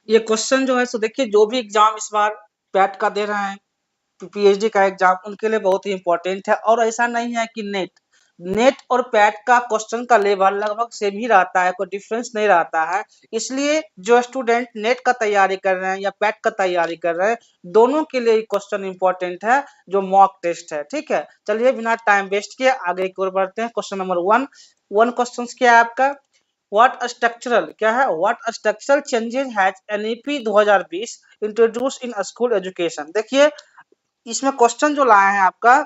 ये क्वेश्चन जो है सो देखिए, जो भी एग्जाम इस बार पैट का दे रहे हैं, पीएचडी का एग्जाम, उनके लिए बहुत ही इंपॉर्टेंट है। और ऐसा नहीं है कि नेट नेट और पैट का क्वेश्चन का लेवल लगभग सेम ही रहता है, कोई डिफरेंस नहीं रहता है। इसलिए जो स्टूडेंट नेट का तैयारी कर रहे हैं या पैट का तैयारी कर रहे हैं, दोनों के लिए क्वेश्चन इंपॉर्टेंट है जो मॉक टेस्ट है। ठीक है, चलिए बिना टाइम वेस्ट किए आगे की ओर बढ़ते हैं। क्वेश्चन नंबर वन क्वेश्चन क्या है आपका? What structural changes has NEP 2020 introduce in school education. देखिए, इसमें क्वेश्चन जो लाए हैं आपका,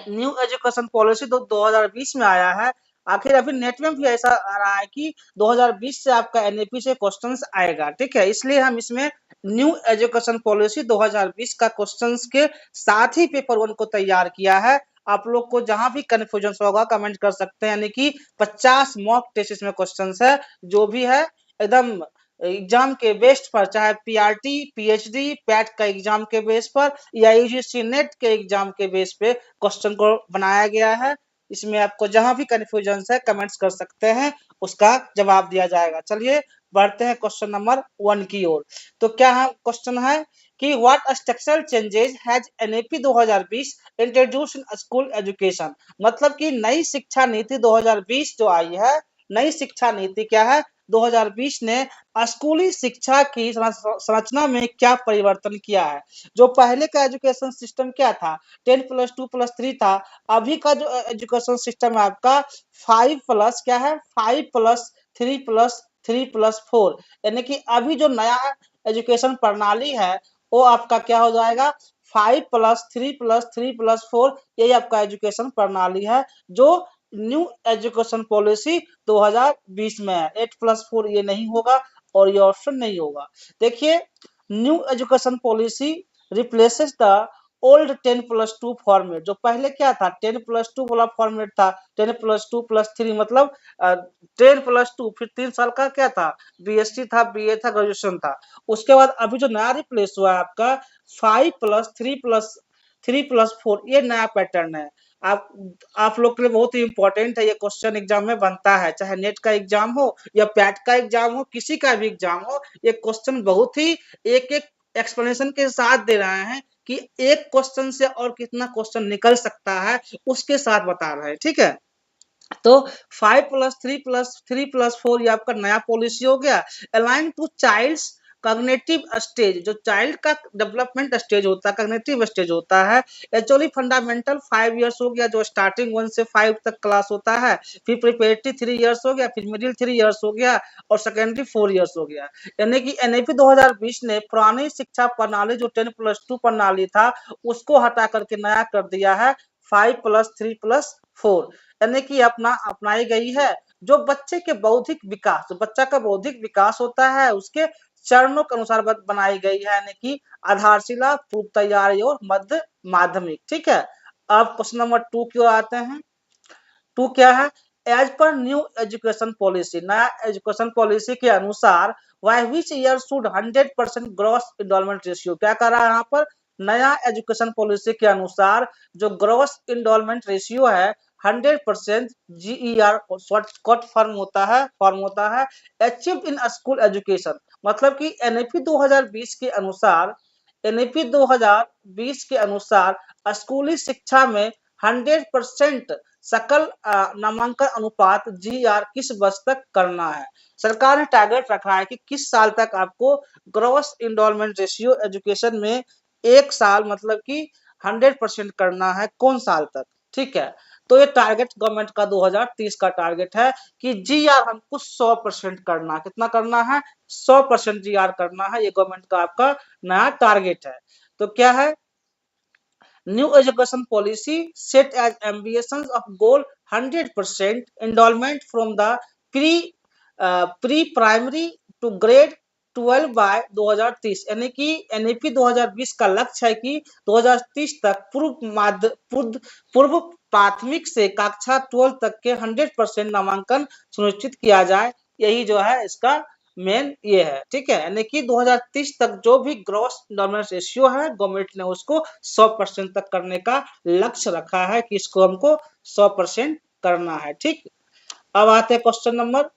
न्यू एजुकेशन पॉलिसी तो 2020 में आया है। आखिर अभी नेट में भी ऐसा आ रहा है कि 2020 से आपका एनईपी से क्वेश्चंस आएगा। ठीक है, इसलिए हम इसमें न्यू एजुकेशन पॉलिसी 2020 का क्वेश्चंस के साथ ही पेपर वन को तैयार किया है। आप लोग को जहां भी कंफ्यूजन होगा कमेंट कर सकते हैं, यानी कि 50 मॉक टेस्ट इसमें क्वेश्चंस है, जो भी है एकदम एग्जाम के बेस्ट पर, चाहे पीआरटी, पीएचडी, पैट का एग्जाम के बेस पर या यूजीसी नेट के एग्जाम के बेस पे क्वेश्चन को बनाया गया है। इसमें आपको जहां भी कंफ्यूजन है कमेंट्स कर सकते हैं, उसका जवाब दिया जाएगा। चलिए बढ़ते हैं क्वेश्चन नंबर वन की ओर। तो क्या है क्वेश्चन है कि what structural changes has NEP 2020 introduce in school education. मतलब कि नई शिक्षा नीति 2020 जो आई है, नई शिक्षा नीति क्या है? 2020 ने स्कूली शिक्षा की संरचना में क्या परिवर्तन किया है। जो पहले का एजुकेशन सिस्टम क्या था, 10+2+3 था। अभी का जो एजुकेशन सिस्टम है आपका 5+ क्या है, 5+3+3+4, यानी कि अभी जो नया एजुकेशन प्रणाली है वो आपका क्या हो जाएगा, 5+3+3+4, यही आपका एजुकेशन प्रणाली है जो न्यू एजुकेशन पॉलिसी 2020 में है। 8+4 ये नहीं होगा और ये ऑप्शन नहीं होगा। देखिए, new education policy replaces the old 10+2 format. जो पहले क्या था, 10+2 वाला फॉर्मेट था, 10+2+3 मतलब 10+2, फिर 3 साल का क्या था, बीएससी था, बीए था, ग्रेजुएशन था। उसके बाद अभी जो नया रिप्लेस हुआ है आपका 5+3+3+4, ये नया पैटर्न है। आप आप लोग के लिए बहुत ही इंपॉर्टेंट है, ये क्वेश्चन एग्जाम में बनता है, चाहे नेट का एग्जाम हो या पैट का एग्जाम हो, किसी का भी एग्जाम हो, ये क्वेश्चन बहुत ही एक एक एक्सप्लेनेशन के साथ दे रहे हैं कि एक क्वेश्चन से और कितना क्वेश्चन निकल सकता है, उसके साथ बता रहे हैं। ठीक है, तो 5+3+3+4 ये आपका नया पॉलिसी हो गया। Align to child's cognitive stage, जो चाइल्ड का डेवलपमेंट स्टेज होता है, कॉग्निटिव स्टेज होता है, एक्चुअली फंडामेंटल 5 इयर्स हो गया, जो स्टार्टिंग 1 से 5 तक क्लास होता है। फिर प्रिपरेटरी 3 इयर्स हो गया, फिर मिडिल 3 इयर्स हो गया और सेकेंडरी 4 इयर्स हो गया। यानी कि एनईपी 2020 ने पुरानी शिक्षा प्रणाली जो 10+2 प्रणाली था उसको हटा करके नया कर दिया है 5+3+4, यानी कि अपनाई गई है। जो बच्चे के बौद्धिक विकास, जो बच्चा का बौद्धिक विकास होता है उसके चरणों के अनुसार बनाई गई है, यानी कि आधारशिला, पूर्व तैयारी और मध्य माध्यमिक। ठीक है, अब क्वेश्चन नंबर 2 की ओर आते हैं। 2 क्या है? As per new education policy, नया एजुकेशन पॉलिसी के अनुसार by which year should 100% gross enrolment ratio. क्या कर रहा है यहाँ पर? नया एजुकेशन पॉलिसी के अनुसार जो ग्रॉस इनरोलमेंट रेशियो है 100% जीईआर शॉर्ट फॉर्म होता है अचीव्ड इन स्कूल एजुकेशन। मतलब कि एनईपी 2020 के अनुसार, एनईपी 2020 के अनुसार स्कूली शिक्षा में 100% सकल नामांकन अनुपात जीआर किस वर्ष तक करना है। सरकार ने टारगेट रखा है कि किस साल तक आपको ग्रॉस इनरोलमेंट रेशियो एजुकेशन में एक साल मतलब कि 100% करना है, कौन साल तक। ठीक है, तो ये टारगेट गवर्नमेंट का 2030 का टारगेट है कि जीआर हमको 100% करना, कितना करना है, 100% जीआर करना है। ये गवर्नमेंट का आपका नया टारगेट है। तो क्या है, new education policy set as ambitions of goal 100% enrolment from the pre pre primary to grade 12 by 2030, यानी कि एनईपी 2020 का लक्ष्य है कि 2030 तक पूर्व प्राथमिक से कक्षा 12 तक के 100% नामांकन सुनिश्चित किया जाए। यही जो है इसका मेन ये है। ठीक है, यानी कि 2030 तक जो भी ग्रॉस इनरोलमेंट रेशियो है गवर्नमेंट ने उसको 100% तक करने का लक्ष्य रखा है कि इसको हमको 100% करना है। ठीक, अब आते हैं क्वेश्चन नंबर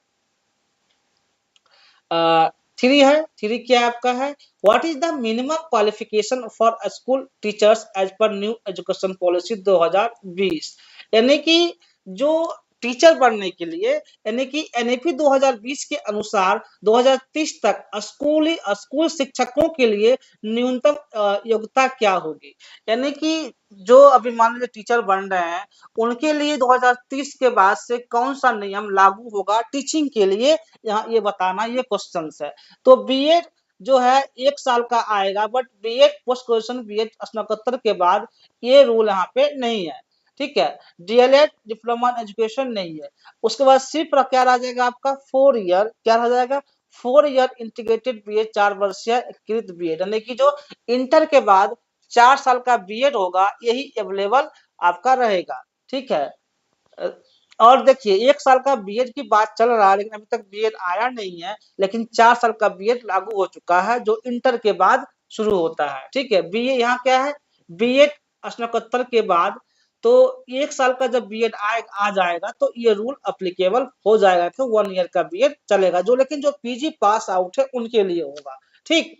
थ्री है, थ्री क्या आपका है, what is the minimum qualification for school teachers as per new education policy 2020। यानी कि जो टीचर बनने के लिए, यानी कि एनईपी 2020 के अनुसार 2030 तक स्कूल शिक्षकों के लिए न्यूनतम योग्यता क्या होगी। यानी कि जो अभी मान लीजिए टीचर बन रहे हैं, उनके लिए 2030 के बाद से कौन सा नियम लागू होगा टीचिंग के लिए, यहाँ ये बताना, ये क्वेश्चन है। तो बीएड जो है 1 साल का आएगा, but BEd post graduation, BEd स्नातकोत्तर के बाद ये रूल यहाँ पे नहीं है, ठीक है। डीएलएड डिप्लोमा इन एजुकेशन नहीं है। उसके बाद सिर्फ क्या रह जाएगा आपका 4 ईयर, क्या रह जाएगा 4 ईयर इंटीग्रेटेड बीएड, 4 वर्षीय एकीकृत बीएड, यानी कि जो इंटर के बाद 4 साल का बीएड होगा, यही अवेलेबल आपका रहेगा, ठीक है। और देखिए 1 साल का बीएड की बात चल रहा है, लेकिन अभी तक बीएड आया नहीं है, लेकिन 4 साल का बीएड लागू हो चुका है, जो इंटर के बाद शुरू होता है, ठीक है। बीए यहाँ क्या है, बीएड स्नातकोत्तर के बाद, तो 1 साल का जब बीएड आ जाएगा तो ये रूल अप्लीकेबल हो जाएगा, तो 1 ईयर का बीएड चलेगा, जो लेकिन जो पीजी पास आउट है उनके लिए होगा, ठीक।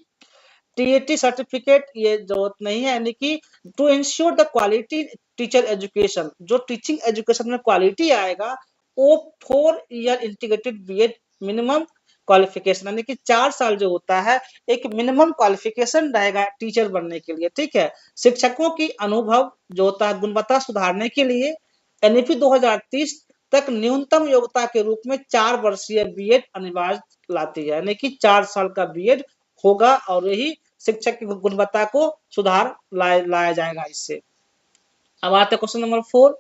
टीएटी सर्टिफिकेट ये जरूरत नहीं है, यानी कि to ensure the quality teacher education, जो टीचिंग एजुकेशन में क्वालिटी आएगा, वो 4 year integrated BEd minimum qualification, यानी कि 4 साल जो होता है एक मिनिमम क्वालिफिकेशन रहेगा टीचर बनने के लिए, ठीक है। शिक्षकों की अनुभव जो होता है गुणवत्ता सुधारने के लिए एनईपी 2030 तक न्यूनतम योग्यता के रूप में 4 वर्षीय बीएड अनिवार्य लाती है, यानी कि 4 साल का बीएड होगा, और यही शिक्षक की गुणवत्ता को सुधार लाया जाएगा इससे। अब आते क्वेश्चन नंबर 4।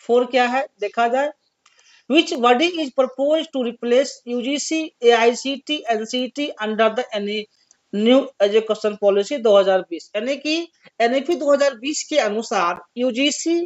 4 क्या है देखा जाए, which body is proposed to replace UGC, AICT, NCT under the new education policy 2020, यानी कि एनईपी 2020 के अनुसार यूजीसी,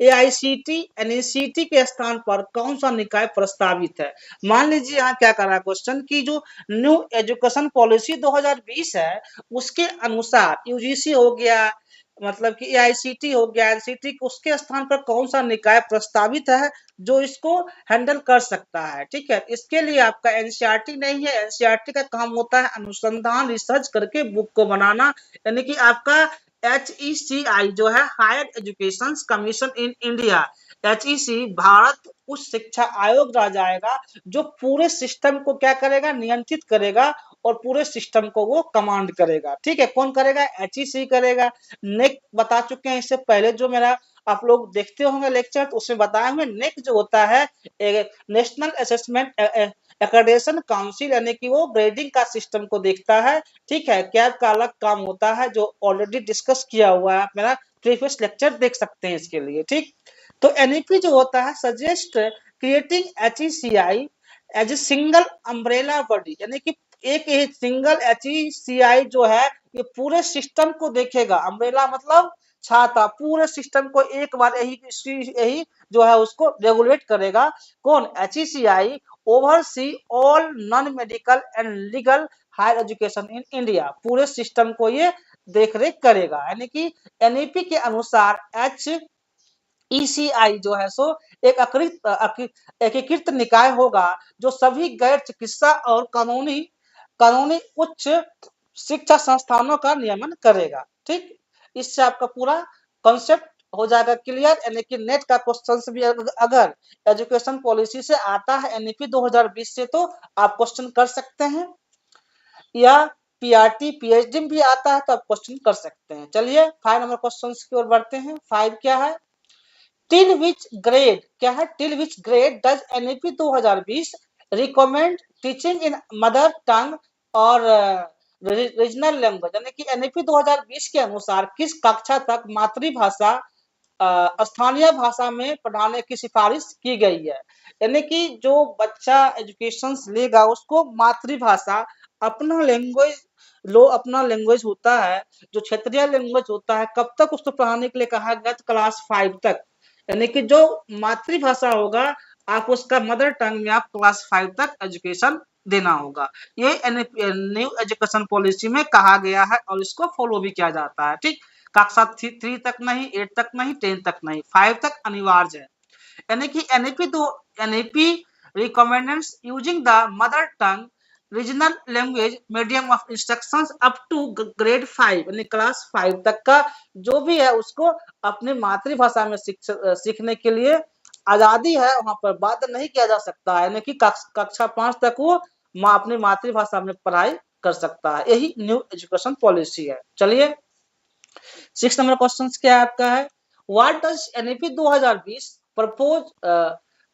एआईसीटी, एनईसीटी के स्थान पर कौन सा निकाय प्रस्तावित है। मान लीजिए यहाँ क्या कर रहा है क्वेश्चन की जो न्यू एजुकेशन पॉलिसी 2020 है, उसके अनुसार यूजीसी हो गया, मतलब कि एआईसीटी हो गया, एनसीटी, उसके स्थान पर कौन सा निकाय प्रस्तावित है जो इसको हैंडल कर सकता है, ठीक है। इसके लिए आपका एनसीईआरटी नहीं है, एनसीईआरटी का काम होता है अनुसंधान, रिसर्च करके बुक को बनाना, यानी कि आपका HECI जो है higher education commission in India, HEC Bharat उच्च शिक्षा आयोग रह जाएगा, जो पूरे सिस्टम को क्या करेगा, नियंत्रित करेगा, और पूरे सिस्टम को वो कमांड करेगा, ठीक है। कौन करेगा, HEC करेगा। नेक बता चुके हैं इससे पहले, जो मेरा आप लोग देखते होंगे लेक्चर, तो उसमें बताए हुए नेक जो होता है नेशनल असेसमेंट एक्रेडिटेशन काउंसिल, यानी कि वो ग्रेडिंग का सिस्टम को देखता है, ठीक है। कैब का अलग काम होता है, जो ऑलरेडी डिस्कस किया हुआ है, आप मेरा प्रीवियस लेक्चर देख सकते हैं इसके लिए, ठीक। तो एनईपी जो होता है suggest creating HECI as a single umbrella body, यानी कि एक ही सिंगल HECI जो है ये पूरे सिस्टम को देखेगा, अम्ब्रेला मतलब छाता, पूरे सिस्टम को एक बार यही जो है उसको रेगुलेट करेगा। कौन, HECI oversee all non medical and legal higher education in India, पूरे सिस्टम को ये देख रेख करेगा, यानी कि एनईपी के अनुसार HECI जो है सो एक एकीकृत निकाय होगा, जो सभी गैर चिकित्सा और कानूनी उच्च शिक्षा संस्थानों का नियमन करेगा, ठीक। इससे आपका पूरा कॉन्सेप्ट हो जाएगा क्लियर, यानी कि नेट का क्वेश्चन भी अगर एजुकेशन पॉलिसी से आता है एनईपी 2020 से, तो आप क्वेश्चन कर सकते हैं, या पीआरटी पीएचडी भी आता है तो आप क्वेश्चन कर सकते हैं। चलिए 5 नंबर क्वेश्चन की ओर बढ़ते हैं। 5 क्या है, टिल विच ग्रेड, क्या है, till which grade does NEP 2020 recommend teaching in mother tongue और रीजनल लैंग्वेज, यानी कि एनईपी 2020 के अनुसार किस कक्षा तक मातृभाषा स्थानीय भाषा में पढ़ाने की सिफारिश की गई है। यानी कि जो बच्चा एजुकेशन लेगा उसको मातृभाषा, अपना लैंग्वेज होता है, जो क्षेत्रीय लैंग्वेज होता है, कब तक उसको पढ़ाने के लिए कहा गया, क्लास 5 तक, यानी कि जो मातृभाषा होगा आप उसका मदर टंग में आप क्लास 5 तक एजुकेशन देना होगा। ये न्यू एजुकेशन पॉलिसी में कहा गया है और इसको फॉलो भी किया जाता है, ठीक। कक्षा 3 तक नहीं, 8 तक नहीं, 10 तक नहीं, 5 तक अनिवार्य है। यानी कि NEP recommends using the mother tongue regional language medium of instructions up to grade 5 यानी क्लास 5 तक का जो भी है उसको अपनी मातृभाषा में सीखने के लिए आजादी है, वहां पर बाध्य नहीं किया जा सकता है, यानी कि कक्षा 5 तक वो अपनी मातृभाषा में पढ़ाई कर सकता है। यही न्यू एजुकेशन पॉलिसी है। चलिए 6 नंबर क्वेश्चन क्या है आपका है, what does NEP 2020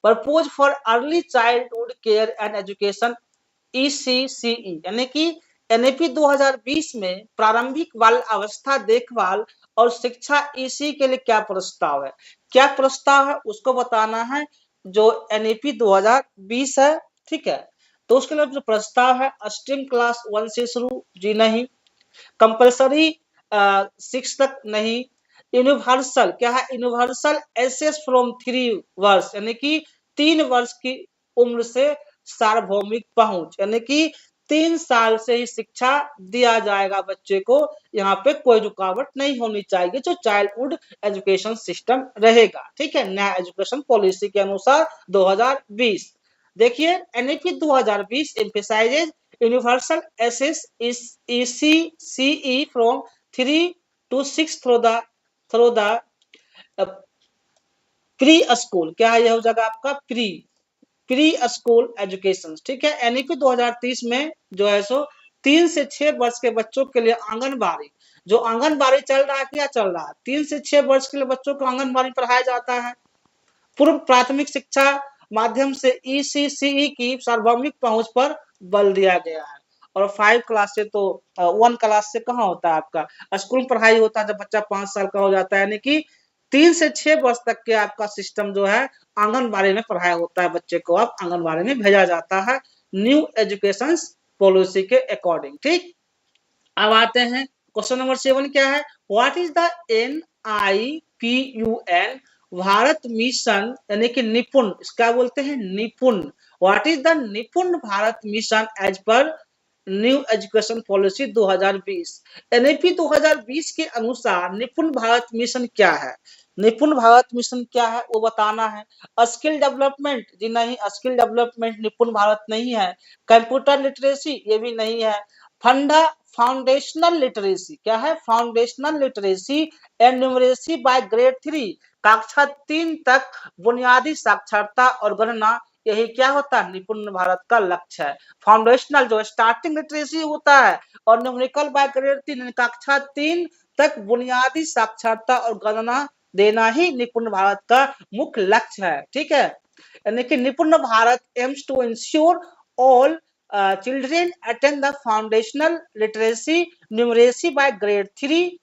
propose for early childhood care and education ECCE, यानी कि एनईपी 2020 में प्रारंभिक बाल अवस्था देखभाल और शिक्षा EC के लिए क्या प्रस्ताव है, क्या प्रस्ताव है उसको बताना है। जो एनईपी 2020 है, ठीक है, तो उसके लिए जो प्रस्ताव है स्ट्रीम क्लास 1 से शुरू, जी नहीं। कंपलसरी 6 तक नहीं। यूनिवर्सल क्या है, यूनिवर्सल एसेस फ्रॉम 3 वर्ष यानी कि 3 वर्ष की उम्र से सार्वभौमिक पहुंच, यानी कि 3 साल से ही शिक्षा दिया जाएगा बच्चे को, यहाँ पे कोई रुकावट नहीं होनी चाहिए, जो चाइल्डहुड एजुकेशन सिस्टम रहेगा, ठीक है, नया एजुकेशन पॉलिसी के अनुसार 2020। देखिए NEP 2020 emphasises universal access is ECCE from 3 to 6 through the pre school, क्या है यह जगह आपका प्री स्कूल एजुकेशन, ठीक है। एनईपी 2030 में जो है सो 3 से 6 वर्ष के बच्चों के लिए आंगनबाड़ी, जो आंगनबाड़ी चल रहा है, क्या चल रहा है, 3 से 6 वर्ष के लिए बच्चों को आंगनबाड़ी पढ़ाया जाता है। पूर्व प्राथमिक शिक्षा माध्यम से ECCE की सार्वभौमिक पहुंच पर बल दिया गया है। और 5 क्लास से तो 1 क्लास से कहाँ होता है आपका स्कूल पढ़ाई होता है, जब बच्चा 5 साल का हो जाता है, यानी कि 3 से 6 वर्ष तक के आपका सिस्टम जो है आंगनबाड़ी में पढ़ाया होता है, बच्चे को अब आंगनबाड़ी में भेजा जाता है न्यू एजुकेशन पॉलिसी के अकॉर्डिंग, ठीक। अब आते हैं क्वेश्चन नंबर 7 क्या है, what is the NIPUN Bharat mission, यानी कि निपुण, इसका बोलते हैं निपुण, what is the Nipun Bharat mission as per new education policy 2020। NEP 2020 के अनुसार निपुण भारत मिशन क्या है, निपुण भारत मिशन क्या है वो बताना है। स्किल डेवलपमेंट, जी नहीं, स्किल डेवलपमेंट निपुण भारत नहीं है। कंप्यूटर लिटरेसी, ये भी नहीं है। फाउंडेशनल लिटरेसी, क्या है, foundational literacy and numeracy by grade 3, कक्षा 3 तक बुनियादी साक्षरता और गणना, यही क्या होता है निपुण भारत का लक्ष्य है। फाउंडेशनल जो स्टार्टिंग लिटरेसी होता है और न्यूमेरिकल बाय ग्रेड 3 कक्षा 3 तक बुनियादी साक्षरता और गणना देना ही निपुण भारत का मुख्य लक्ष्य है, ठीक है। यानी कि Nipun Bharat aims to ensure all children attend the foundational literacy numeracy by grade 3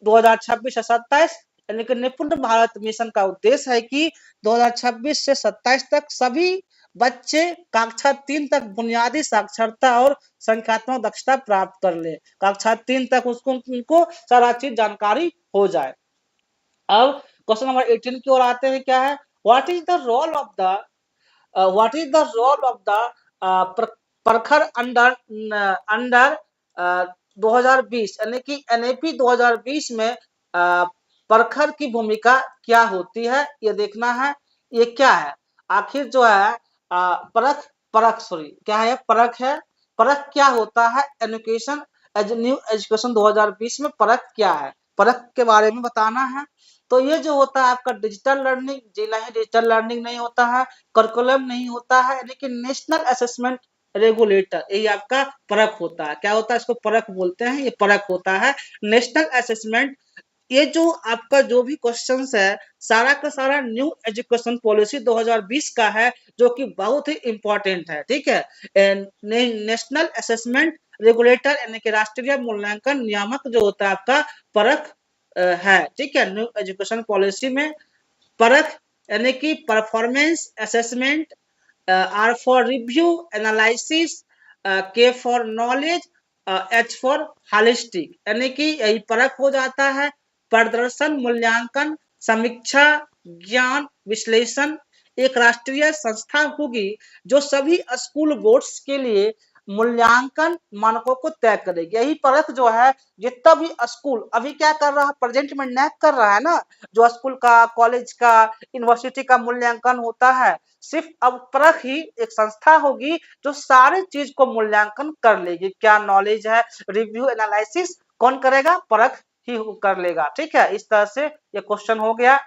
2026-27, यानी कि निपुण भारत मिशन का उद्देश्य है कि 2026 से 27 तक सभी बच्चे कक्षा 3 तक बुनियादी साक्षरता और संख्यात्मक दक्षता प्राप्त कर ले, कक्षा 3 तक उनको सारा चीज जानकारी हो जाए। अब क्वेश्चन नंबर 18 की ओर आते हैं, क्या है, what is the role of the Prakhar under 2020, यानी कि एनईपी 2020 में प्रखर की भूमिका क्या होती है, ये देखना है। ये क्या है आखिर जो है क्या है, परख क्या होता है, एजुकेशन न्यू एजुकेशन 2020 में परख क्या है, परख के बारे में बताना है। तो ये जो होता है आपका डिजिटल लर्निंग, जी नहीं, डिजिटल लर्निंग नहीं होता है, करिकुलम नहीं होता है, लेकिन नेशनल असेसमेंट रेगुलेटर, यही आपका परख होता है। क्या होता है, इसको परख बोलते हैं, ये परख होता है नेशनल असेसमेंट। ये जो आपका जो भी क्वेश्चंस है सारा का सारा न्यू एजुकेशन पॉलिसी 2020 का है, जो कि बहुत ही इंपॉर्टेंट है, ठीक है। नेशनल असेसमेंट रेगुलेटर यानी कि राष्ट्रीय मूल्यांकन नियामक जो होता है आपका परख है, ठीक है। न्यू एजुकेशन पॉलिसी में परख यानी कि performance assessment, R for review, analysis, K for knowledge, H for holistic, यानी कि यही परख हो जाता है। प्रदर्शन मूल्यांकन, समीक्षा, ज्ञान विश्लेषण एक राष्ट्रीय संस्था होगी जो सभी स्कूल बोर्ड्स के लिए मूल्यांकन मानकों को तय करेगी। यही परख जो है जितना भी स्कूल अभी क्या कर रहा है, प्रेजेंट में नैक कर रहा है ना, जो स्कूल का, कॉलेज का, यूनिवर्सिटी का मूल्यांकन होता है, सिर्फ अब परख ही एक संस्था होगी जो सारी चीज को मूल्यांकन कर लेगी। क्या नॉलेज है, रिव्यू एनालिसिस कौन करेगा, परख ही कर लेगा। ठीक है, इस तरह से ये क्वेश्चन हो गया।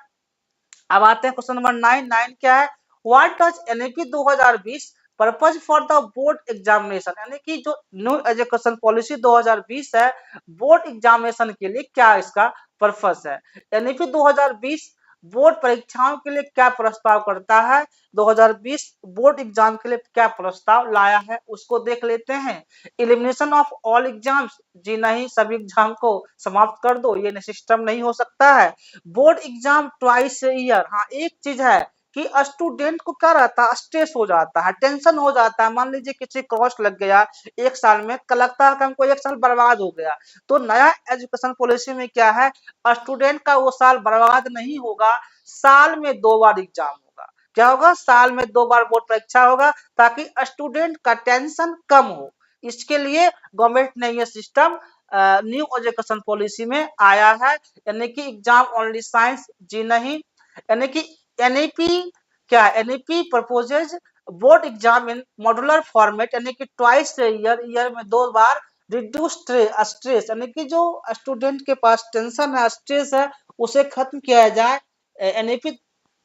अब आते हैं क्वेश्चन नंबर 9। 9 क्या है, what does NEP 2020 purpose for the board examination, यानी कि जो न्यू एजुकेशन पॉलिसी 2020 है, बोर्ड एग्जामिनेशन के लिए क्या इसका पर्पस है। एनईपी 2020 बोर्ड परीक्षाओं के लिए क्या प्रस्ताव करता है, 2020 बोर्ड एग्जाम के लिए क्या प्रस्ताव लाया है, उसको देख लेते हैं। एलिमिनेशन ऑफ ऑल एग्जाम्स, जी नहीं, सभी एग्जाम को समाप्त कर दो, ये सिस्टम नहीं हो सकता है। बोर्ड एग्जाम ट्वाइस ईयर, हाँ एक चीज है कि स्टूडेंट को क्या रहता है, स्ट्रेस हो जाता है, टेंशन हो जाता है। मान लीजिए किसी कॉस्ट लग गया एक साल में, लगता है कि हमको एक साल बर्बाद हो गया। तो नया एजुकेशन पॉलिसी में क्या है, स्टूडेंट का वो साल बर्बाद नहीं होगा, साल में 2 बार एग्जाम होगा। क्या होगा, साल में 2 बार बोर्ड परीक्षा होगा, ताकि स्टूडेंट का टेंशन कम हो। इसके लिए गवर्नमेंट ने ये सिस्टम न्यू एजुकेशन पॉलिसी में आया है। यानी कि एग्जाम ओनली साइंस, जी नहीं, यानी कि एनईपी क्या है, NEP proposes board exam in modular format, यानी कि ट्वाइस ईयर, ईयर में 2 बार, रिड्यूस स्ट्रेस, यानी कि जो स्टूडेंट के पास टेंशन है, स्ट्रेस है, उसे खत्म किया जाए। एनईपी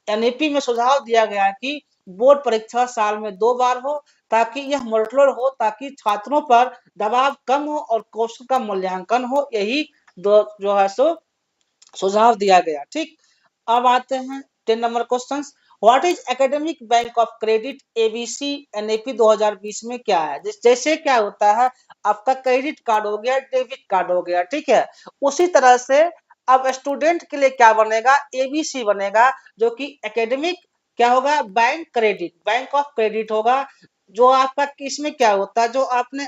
एनईपी में सुझाव दिया गया है कि बोर्ड परीक्षा साल में 2 बार हो, ताकि यह मॉड्यूलर हो, ताकि छात्रों पर दबाव कम हो और कौशल का मूल्यांकन हो। यही दो जो है सो सुझाव दिया गया। ठीक, अब आते हैं 10 number question. What is academic bank of credit ABC NAP 2020 में क्या है। जैसे क्या होता है, आपका क्रेडिट कार्ड हो गया, डेबिट कार्ड हो गया, ठीक है, उसी तरह से अब स्टूडेंट के लिए क्या बनेगा, एबीसी बनेगा, जो कि एकेडमिक क्या होगा, bank credit, bank of credit होगा। जो आपका इसमें क्या होता है, जो आपने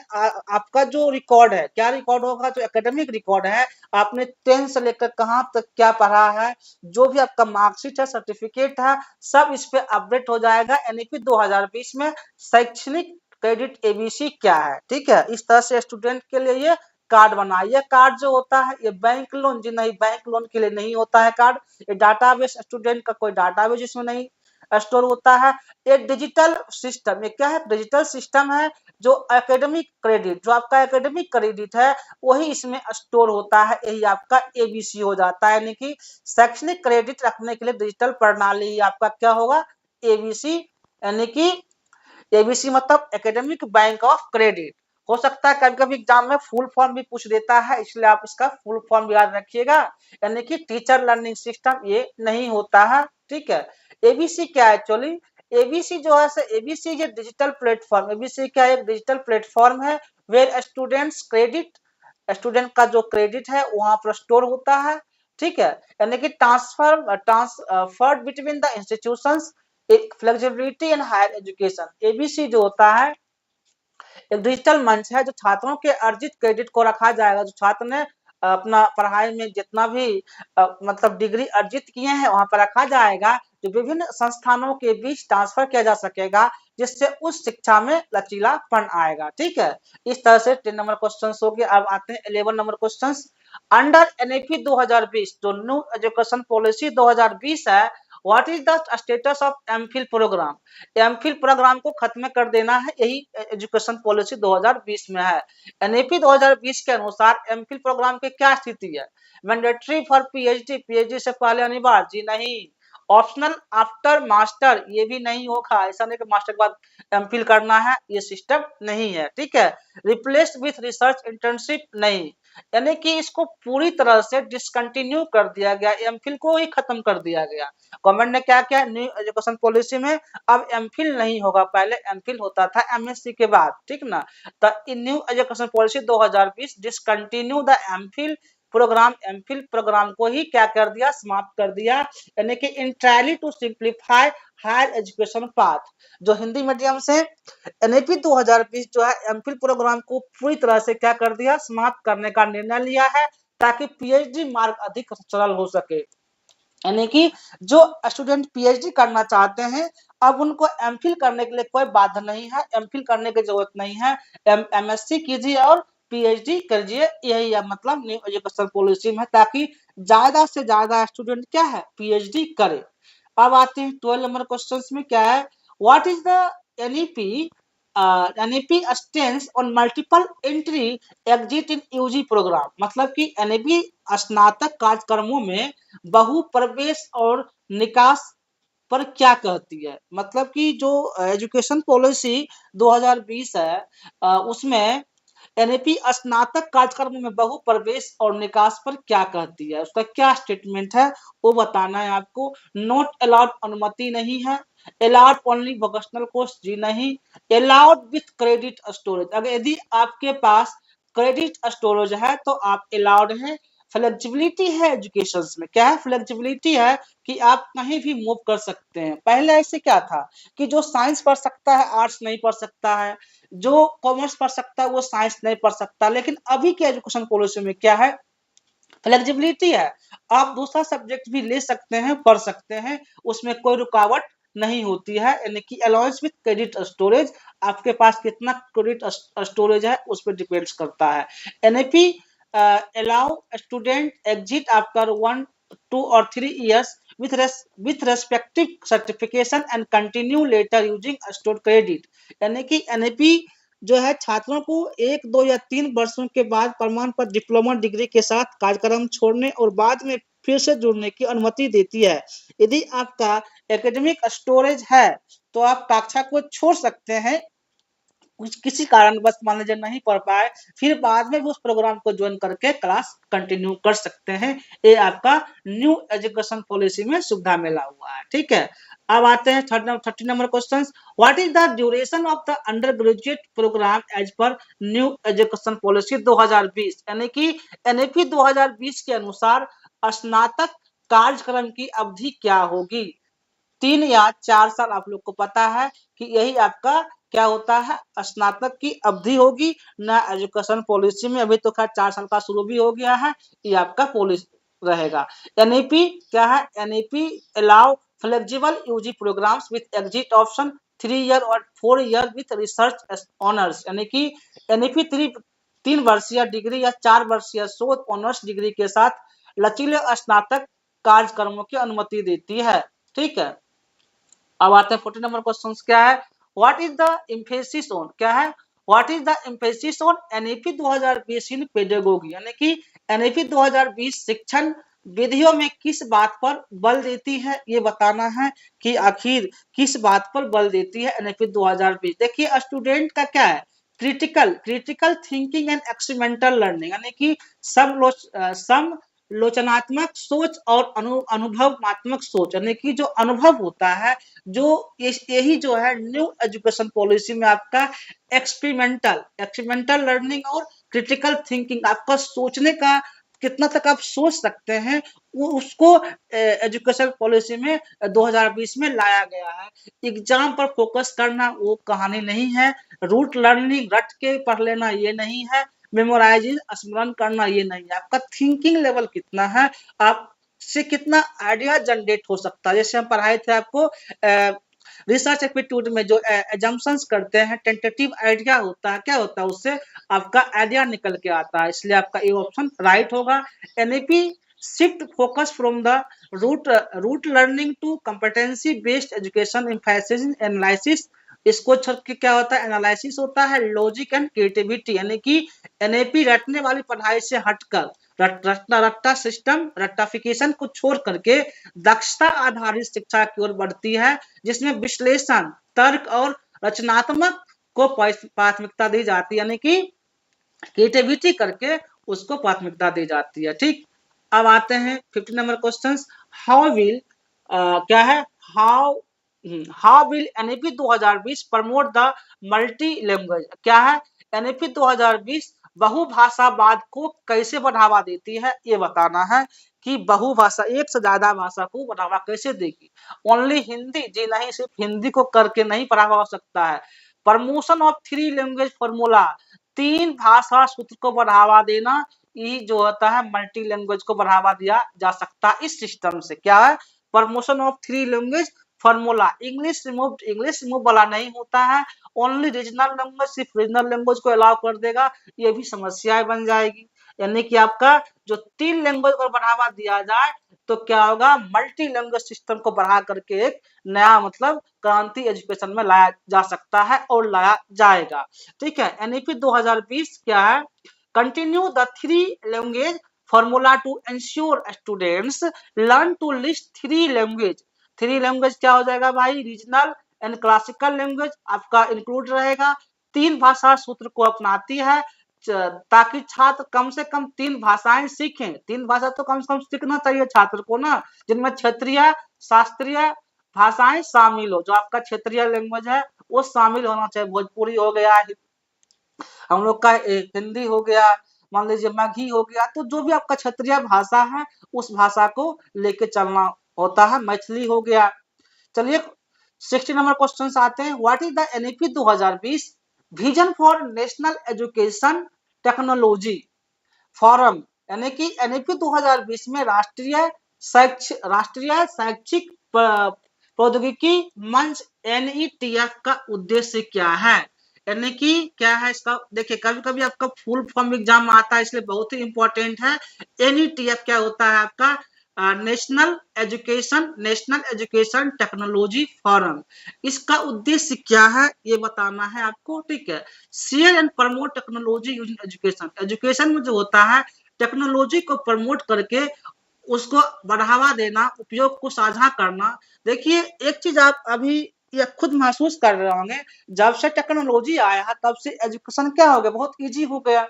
आपका जो रिकॉर्ड है, क्या रिकॉर्ड होगा, जो एकेडमिक रिकॉर्ड है, आपने 10 से लेकर कहाँ तक क्या पढ़ा है, जो भी आपका मार्कशीट है, सर्टिफिकेट है, सब इस पे अपडेट हो जाएगा। एनईपी 2020 में शैक्षणिक क्रेडिट एबीसी क्या है। ठीक है, इस तरह से स्टूडेंट के लिए ये कार्ड बना। ये कार्ड जो होता है, ये बैंक लोन, जी नहीं, बैंक लोन के लिए नहीं होता है कार्ड। ये डाटाबेस, स्टूडेंट का कोई डाटाबेस इसमें नहीं स्टोर होता है। एक डिजिटल सिस्टम, ये क्या है, डिजिटल सिस्टम है, जो एकेडमिक क्रेडिट, जो आपका एकेडमिक क्रेडिट है, वही इसमें स्टोर होता है। यही आपका एबीसी हो जाता है, यानी कि शैक्षणिक क्रेडिट रखने के लिए डिजिटल प्रणाली आपका क्या होगा, एबीसी। यानी कि एबीसी मतलब एकेडमिक बैंक ऑफ क्रेडिट। हो सकता है कभी कभी एग्जाम में फुल फॉर्म भी पूछ देता है, इसलिए आप इसका फुल फॉर्म याद रखिएगा। यानी कि टीचर लर्निंग सिस्टम ये नहीं होता है। ठीक है, एबीसी क्या है एक्चुअली, एबीसी जो है एबीसी ये डिजिटल प्लेटफॉर्म, एबीसी क्या है, एक डिजिटल प्लेटफॉर्म है, वेयर स्टूडेंट्स क्रेडिट, स्टूडेंट का जो क्रेडिट है वहां पर स्टोर होता है। ठीक है, यानी कि transfer between the institutions, flexibility in higher education. ABC जो होता है एक डिजिटल मंच है, जो छात्रों के अर्जित क्रेडिट को रखा जाएगा। जो छात्र ने अपना पढ़ाई में जितना भी मतलब डिग्री अर्जित किए हैं, वहां पर रखा जाएगा, जो विभिन्न संस्थानों के बीच ट्रांसफर किया जा सकेगा, जिससे उस शिक्षा में लचीलापन आएगा। ठीक है, इस तरह से 10 नंबर क्वेश्चन हो गए। अब आते हैं 11 नंबर क्वेश्चन। अंडर एनईपी 2020, जो न्यू एजुकेशन पॉलिसी 2020 है, what is the status of MPhil programme. MPhil programme को खत्म कर देना है, यही एजुकेशन पॉलिसी 2020 में है। एनईपी 2020 के अनुसार एमफिल प्रोग्राम की क्या स्थिति है, मैंडेटरी फॉर पीएचडी, पीएचडी से पहले अनिवार्य, जी नहीं, ऑप्शनल आफ्टर मास्टर, ये भी नहीं होगा, ऐसा नहीं कि मास्टर के बाद एमफिल करना है, ये सिस्टम नहीं है। ठीक है, रिप्लेस्ड विथ रिसर्च इंटर्नशिप नहीं, यानी कि इसको पूरी तरह से डिसकंटिन्यू कर दिया गया, एमफिल को ही खत्म कर दिया गया। गवर्नमेंट ने क्या किया, न्यू एजुकेशन पॉलिसी में अब एमफिल नहीं होगा, पहले एमफिल होता था एमएससी के बाद। ठीक ना, तो in new education policy 2020 discontinue the MPhil programme, MPhil programme को ही क्या कर दिया, समाप्त कर दिया। यानी कि entirely to simplify higher education path, जो हिंदी मीडियम से एनईपी 2020 जो है एमफिल प्रोग्राम को पूरी तरह से क्या कर दिया, समाप्त करने का निर्णय लिया है, ताकि पीएचडी मार्ग अधिक सरल हो सके। यानी कि जो स्टूडेंट पीएचडी करना चाहते हैं, अब उनको एमफिल करने के लिए कोई बाधा नहीं है, एमफिल करने की जरूरत नहीं है, एमएससी कीजिए और पीएचडी करिए, यही मतलब न्यू एजुकेशन पॉलिसी में, ताकि ज्यादा से ज्यादा स्टूडेंट क्या है पीएचडी करे। अब आते हैं 12 नंबर क्वेश्चन में, क्या है, what is the NEP, NEP stands on multiple entry exit in UG programme, मतलब कि एनईपी स्नातक कार्यक्रमों में बहु प्रवेश और निकास पर क्या कहती है। मतलब कि जो एजुकेशन पॉलिसी 2020 है, उसमें एनईपी स्नातक कार्यक्रम में बहु प्रवेश और निकास पर क्या कहती है, उसका क्या स्टेटमेंट है वो बताना है आपको। नॉट अलाउड अनुमति नहीं है, अलाउड ओनली वोकेशनल कोर्स जी नहीं, अलाउड विथ क्रेडिट स्टोरेज, अगर यदि आपके पास क्रेडिट स्टोरेज है तो आप अलाउड हैं। फ्लेक्सिबिलिटी है एजुकेशन में, क्या है फ्लेक्सिबिलिटी है कि आप कहीं भी मूव कर सकते हैं। पहले ऐसे क्या था कि जो साइंस पढ़ सकता है आर्ट्स नहीं पढ़ सकता है, जो कॉमर्स पढ़ सकता है वो साइंस नहीं पढ़ सकता, लेकिन अभी के एजुकेशन पॉलिसी में क्या है, फ्लेक्सिबिलिटी है, आप दूसरा सब्जेक्ट भी ले सकते हैं, पढ़ सकते हैं, उसमें कोई रुकावट नहीं होती है। यानी कि अलाउंस विथ क्रेडिट स्टोरेज, आपके पास कितना क्रेडिट स्टोरेज है उस पर डिपेंड्स करता है। NAP allow student exit after 1, 2 or 3 years with respective certification and continue later using stored credit। यानी कि एनएपी जो है छात्रों को 1, 2 या 3 वर्षों के बाद प्रमाण पत्र डिप्लोमा डिग्री के साथ कार्यक्रम छोड़ने और बाद में फिर से जुड़ने की अनुमति देती है। यदि आपका एकेडमिक स्टोरेज है तो आप कक्षा को छोड़ सकते हैं, कुछ किसी कारण बस मान लीजिए नहीं पढ़ पाए, फिर बाद में भी उस प्रोग्राम को ज्वाइन करके क्लास कंटिन्यू कर सकते हैं। ये आपका न्यू एजुकेशन पॉलिसी में सुविधा मिला हुआ है, ठीक है। अब आते हैं 30 number question, what is the duration of the undergraduate programme as per new education policy 2020, यानी कि एनएपी 2020 के अनुसार स्नातक कार्यक्रम की अवधि क्या होगी। 3 या 4 साल आप लोग को पता है कि यही आपका क्या होता है स्नातक की अवधि होगी ना। एजुकेशन पॉलिसी में अभी तो खैर 4 साल का शुरू भी हो गया है, ये आपका पॉलिसी रहेगा। एनईपी क्या है, NEP allow flexible UG programmes with exit option 3 year और 4 ईयर विथ रिसर्च ऑनर्स, यानी कि एनईपी 3 वर्षीय डिग्री या 4 वर्षीय शोध ऑनर्स डिग्री के साथ लचीले स्नातक कार्यक्रमों की अनुमति देती है, ठीक है। अब आते हैं 40 नंबर क्वेश्चन, क्या है, what is the emphasis on, क्या है, what is the emphasis on NEP 2020 in pedagogy, यानी कि एनईपी 2020 शिक्षण विधियों में किस बात पर बल देती है, ये बताना है कि आखिर किस बात पर बल देती है एनईपी 2020। देखिए स्टूडेंट का क्या है, critical thinking and experimental learning, यानी कि सम लोचनात्मक सोच और अनुभवात्मक सोच, यानी कि जो अनुभव होता है, जो यही जो है न्यू एजुकेशन पॉलिसी में आपका एक्सपेरिमेंटल लर्निंग और क्रिटिकल थिंकिंग, आपका सोचने का कितना तक आप सोच सकते हैं, वो उसको एजुकेशन पॉलिसी में 2020 में लाया गया है। एग्जाम पर फोकस करना वो कहानी नहीं है, रूट लर्निंग रट के पढ़ लेना ये नहीं है, मेमोराइजिंग स्मरण करना ये नहीं है, आपका थिंकिंग लेवल कितना है, आप से कितना आइडिया जनरेट हो सकता है। जैसे हम पढ़ाए थे आपको रिसर्च एप्टीट्यूड में जो एजम्पशंस करते हैं, टेंटेटिव आइडिया होता है, क्या होता है उससे आपका आइडिया निकल के आता है, इसलिए आपका ये ऑप्शन राइट होगा। NEP shift focus from the rote learning to competency based education emphasis analysis, इसको छोड़ के क्या होता है एनालिसिस होता है, लॉजिक एंड क्रिएटिविटी, यानी कि एनएपी रटने वाली पढ़ाई से हटकर रट्टा सिस्टम रट्टाफिकेशन को छोड़ करके दक्षता आधारित शिक्षा की ओर बढ़ती है, जिसमें विश्लेषण तर्क और रचनात्मक को प्राथमिकता दी जाती है, यानी कि क्रिएटिविटी करके उसको प्राथमिकता दी जाती है, ठीक। अब आते हैं 50 नंबर क्वेश्चन, हाउ विल क्या है, how will NEP 2020 promote the multi language, क्या है, एनईपी 2020 बहुभाषावाद को कैसे बढ़ावा देती है, ये बताना है कि बहुभाषा एक से ज्यादा भाषा को बढ़ावा कैसे देगी। ओनली हिंदी जी नहीं, सिर्फ हिंदी को करके नहीं बढ़ावा हो सकता है। प्रमोशन ऑफ 3 लैंग्वेज फॉर्मूला, 3 भाषा सूत्र को बढ़ावा देना, ये जो होता है मल्टी लैंग्वेज को बढ़ावा दिया जा सकता है इस सिस्टम से। क्या है? Promotion of 3 language formula. English remove वाला नहीं होता है, ओनली रीजनल लैंग्वेज, सिर्फ रीजनल लैंग्वेज को अलाउ कर देगा, ये भी समस्याएं बन जाएगी। यानी कि आपका जो 3 लैंग्वेज को बढ़ावा दिया जाए तो क्या होगा, मल्टी लैंग्वेज सिस्टम को बढ़ा करके एक नया मतलब क्रांति एजुकेशन में लाया जा सकता है और लाया जाएगा। ठीक है, एनईपी 2020 क्या है? Continue the 3 language formula to ensure students learn at least 3 language. 3 language क्या हो जाएगा भाई? रीजनल एंड क्लासिकल लैंग्वेज आपका इंक्लूड रहेगा। 3 भाषा सूत्र को अपनाती है ताकि छात्र कम से कम 3 भाषाएं सीखें। 3 भाषा तो कम से कम सीखना चाहिए छात्र को ना, जिनमें क्षेत्रीय शास्त्रीय भाषाएं शामिल हो। जो आपका क्षेत्रीय लैंग्वेज है वो शामिल होना चाहिए। भोजपुरी हो गया, हम लोग का हिंदी हो गया, मान लीजिए मगही हो गया, तो जो भी आपका क्षेत्रीय भाषा है उस भाषा को लेके चलना होता है। मैथिली हो गया। चलिए 60 नंबर क्वेश्चन आते हैं। What is the NEP 2020 vision for national education technology forum? यानी कि एनईपी 2020 में राष्ट्रीय शैक्षिक प्रौद्योगिकी मंच एनईटीएफ का उद्देश्य क्या है? यानी कि क्या है इसका? देखिए कभी कभी आपका फुल फॉर्म एग्जाम आता है, इसलिए बहुत ही इंपॉर्टेंट है। एनईटीएफ क्या होता है आपका? National education technology forum. इसका उद्देश्य क्या है ये बताना है आपको। ठीक है, share and promote technology using education. Education में जो होता है टेक्नोलॉजी को प्रमोट करके उसको बढ़ावा देना, उपयोग को साझा करना। देखिए एक चीज आप अभी ये खुद महसूस कर रहे होंगे, जब से टेक्नोलॉजी आया है तब से एजुकेशन क्या हो गया, बहुत इजी हो गया।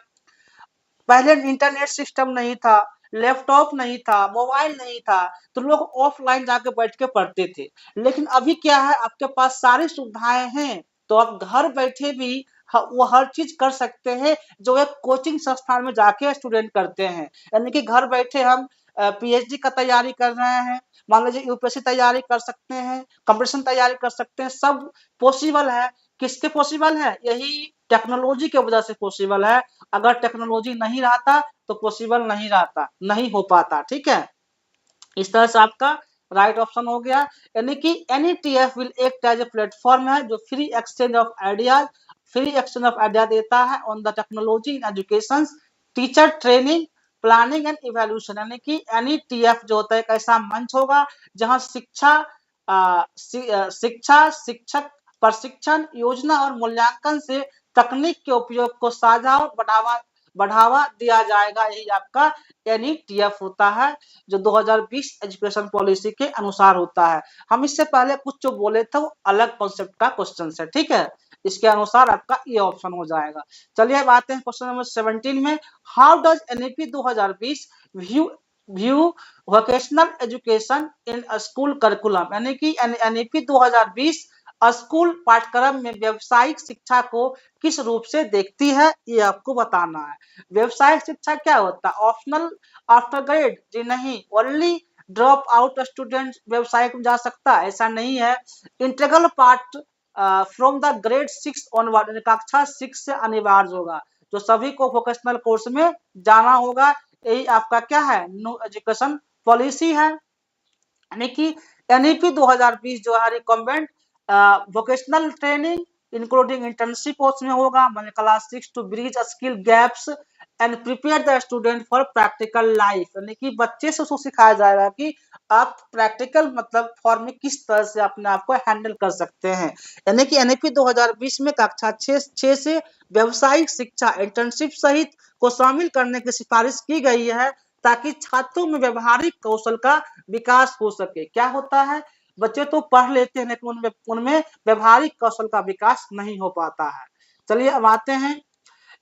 पहले इंटरनेट सिस्टम नहीं था, लैपटॉप नहीं था, मोबाइल नहीं था, तो लोग ऑफलाइन जाके बैठ के पढ़ते थे। लेकिन अभी क्या है, आपके पास सारी सुविधाएं हैं, तो आप घर बैठे भी वो हर चीज कर सकते हैं जो एक कोचिंग संस्थान में जाके स्टूडेंट करते हैं। यानी कि घर बैठे हम पीएचडी का तैयारी कर रहे हैं, मान लीजिए यूपीएससी तैयारी कर सकते हैं, कंपटीशन तैयारी कर सकते हैं, सब पॉसिबल है। किसके पॉसिबल है? यही टेक्नोलॉजी की वजह से पॉसिबल है। अगर टेक्नोलॉजी नहीं रहता तो पॉसिबल नहीं रहता, नहीं हो पाता। ठीक है, इस तरह से आपका राइट ऑप्शन हो गया। यानी कि NETF will act as a platform है जो फ्री एक्सचेंज ऑफ आइडिया देता है on the technology in education, teacher training, planning and evaluation. यानी कि एनईटीएफ जो होता है एक ऐसा मंच होगा जहां शिक्षक प्रशिक्षण योजना और मूल्यांकन से तकनीक के उपयोग को साझा और बढ़ावा दिया जाएगा। यही आपका एनईटीएफ होता है जो 2020 एजुकेशन पॉलिसी के अनुसार होता है। हम इससे पहले कुछ जो बोले थे वो अलग कॉन्सेप्ट का क्वेश्चन है। ठीक है, इसके अनुसार आपका ये ऑप्शन हो जाएगा। चलिए अब आते हैं क्वेश्चन नंबर 17 में। How does NEP 2020 view vocational education in school curriculum? यानी कि एनईपी 2020 स्कूल पाठ्यक्रम में व्यवसायिक शिक्षा को किस रूप से देखती है, ये आपको बताना है। व्यवसायिक शिक्षा क्या होता है? Optional after grade? जी नहीं। ओनली ड्रॉप आउट स्टूडेंट व्यवसाय में जा सकता है? ऐसा नहीं है। Integral part from the grade 6 onward, कक्षा 6 से अनिवार्य होगा, जो सभी को वोकेशनल कोर्स में जाना होगा। यही आपका क्या है? न्यू एजुकेशन पॉलिसी है। यानी कि एनईपी 2020 जो है recommend vocational training including internship उसमें होगा, मतलब class 6 to bridge skill gaps and prepare the student for practical life. यानी कि बच्चे से उसको सिखाया जाएगा कि आप प्रैक्टिकल मतलब फॉर्म में किस तरह से अपने आप को हैंडल कर सकते हैं। यानी कि एनईपी 2020 में कक्षा 6 से व्यावसायिक शिक्षा इंटर्नशिप सहित को शामिल करने की सिफारिश की गई है ताकि छात्रों में व्यवहारिक कौशल का विकास हो सके। क्या होता है, बच्चे तो पढ़ लेते हैं लेकिन उनमें व्यवहारिक कौशल का विकास नहीं हो पाता है। चलिए अब आते हैं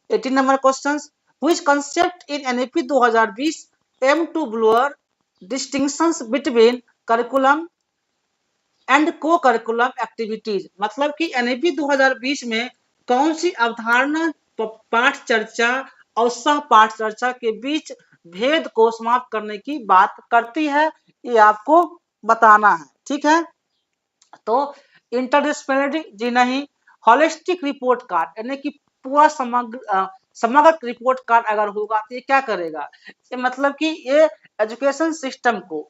18 number question. Which concept in NEP 2020 aim to blur distinctions between curriculum and co curriculum activities? मतलब कि एनईपी 2020 में कौन सी अवधारणा पाठ चर्चा और सह पाठ चर्चा के बीच भेद को समाप्त करने की बात करती है, ये आपको बताना है। ठीक है, तो इंटरडिसिप्लिनरी? जी नहीं। Holistic report card? यानी कि पूरा समग्र रिपोर्ट कार्ड अगर होगा तो ये क्या करेगा, ये मतलब कि ये एजुकेशन सिस्टम को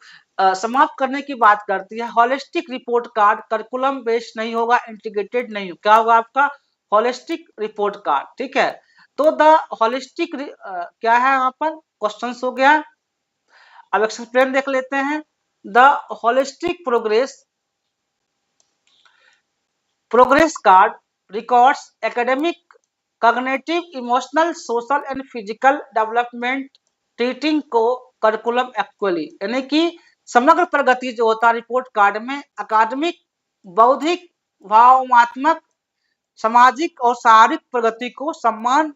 समाप्त करने की बात करती है। Holistic report card curriculum based नहीं होगा, इंटीग्रेटेड नहीं होगा, क्या होगा आपका होलिस्टिक रिपोर्ट कार्ड। ठीक है, तो द होलिस्टिक क्या है यहाँ पर क्वेश्चन हो गया। अब एक्सप्लेन देख लेते हैं। The holistic progress card records academic, cognitive, emotional, social and physical development treating को करिकुलम एक्चुअली, यानी कि समग्र प्रगति जो होता है रिपोर्ट कार्ड में अकादमिक, बौद्धिक, भावनात्मक, सामाजिक और शारीरिक प्रगति को समान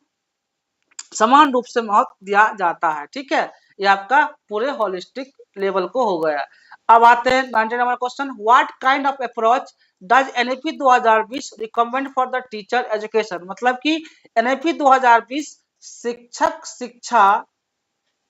रूप से महत्व दिया जाता है। ठीक है, ये आपका पूरे होलिस्टिक लेवल को हो गया। अब आते हैं 19 number question, what kind of approach does NEP 2020 recommend for the teacher education, मतलब कि एनईपी 2020 शिक्षक शिक्षा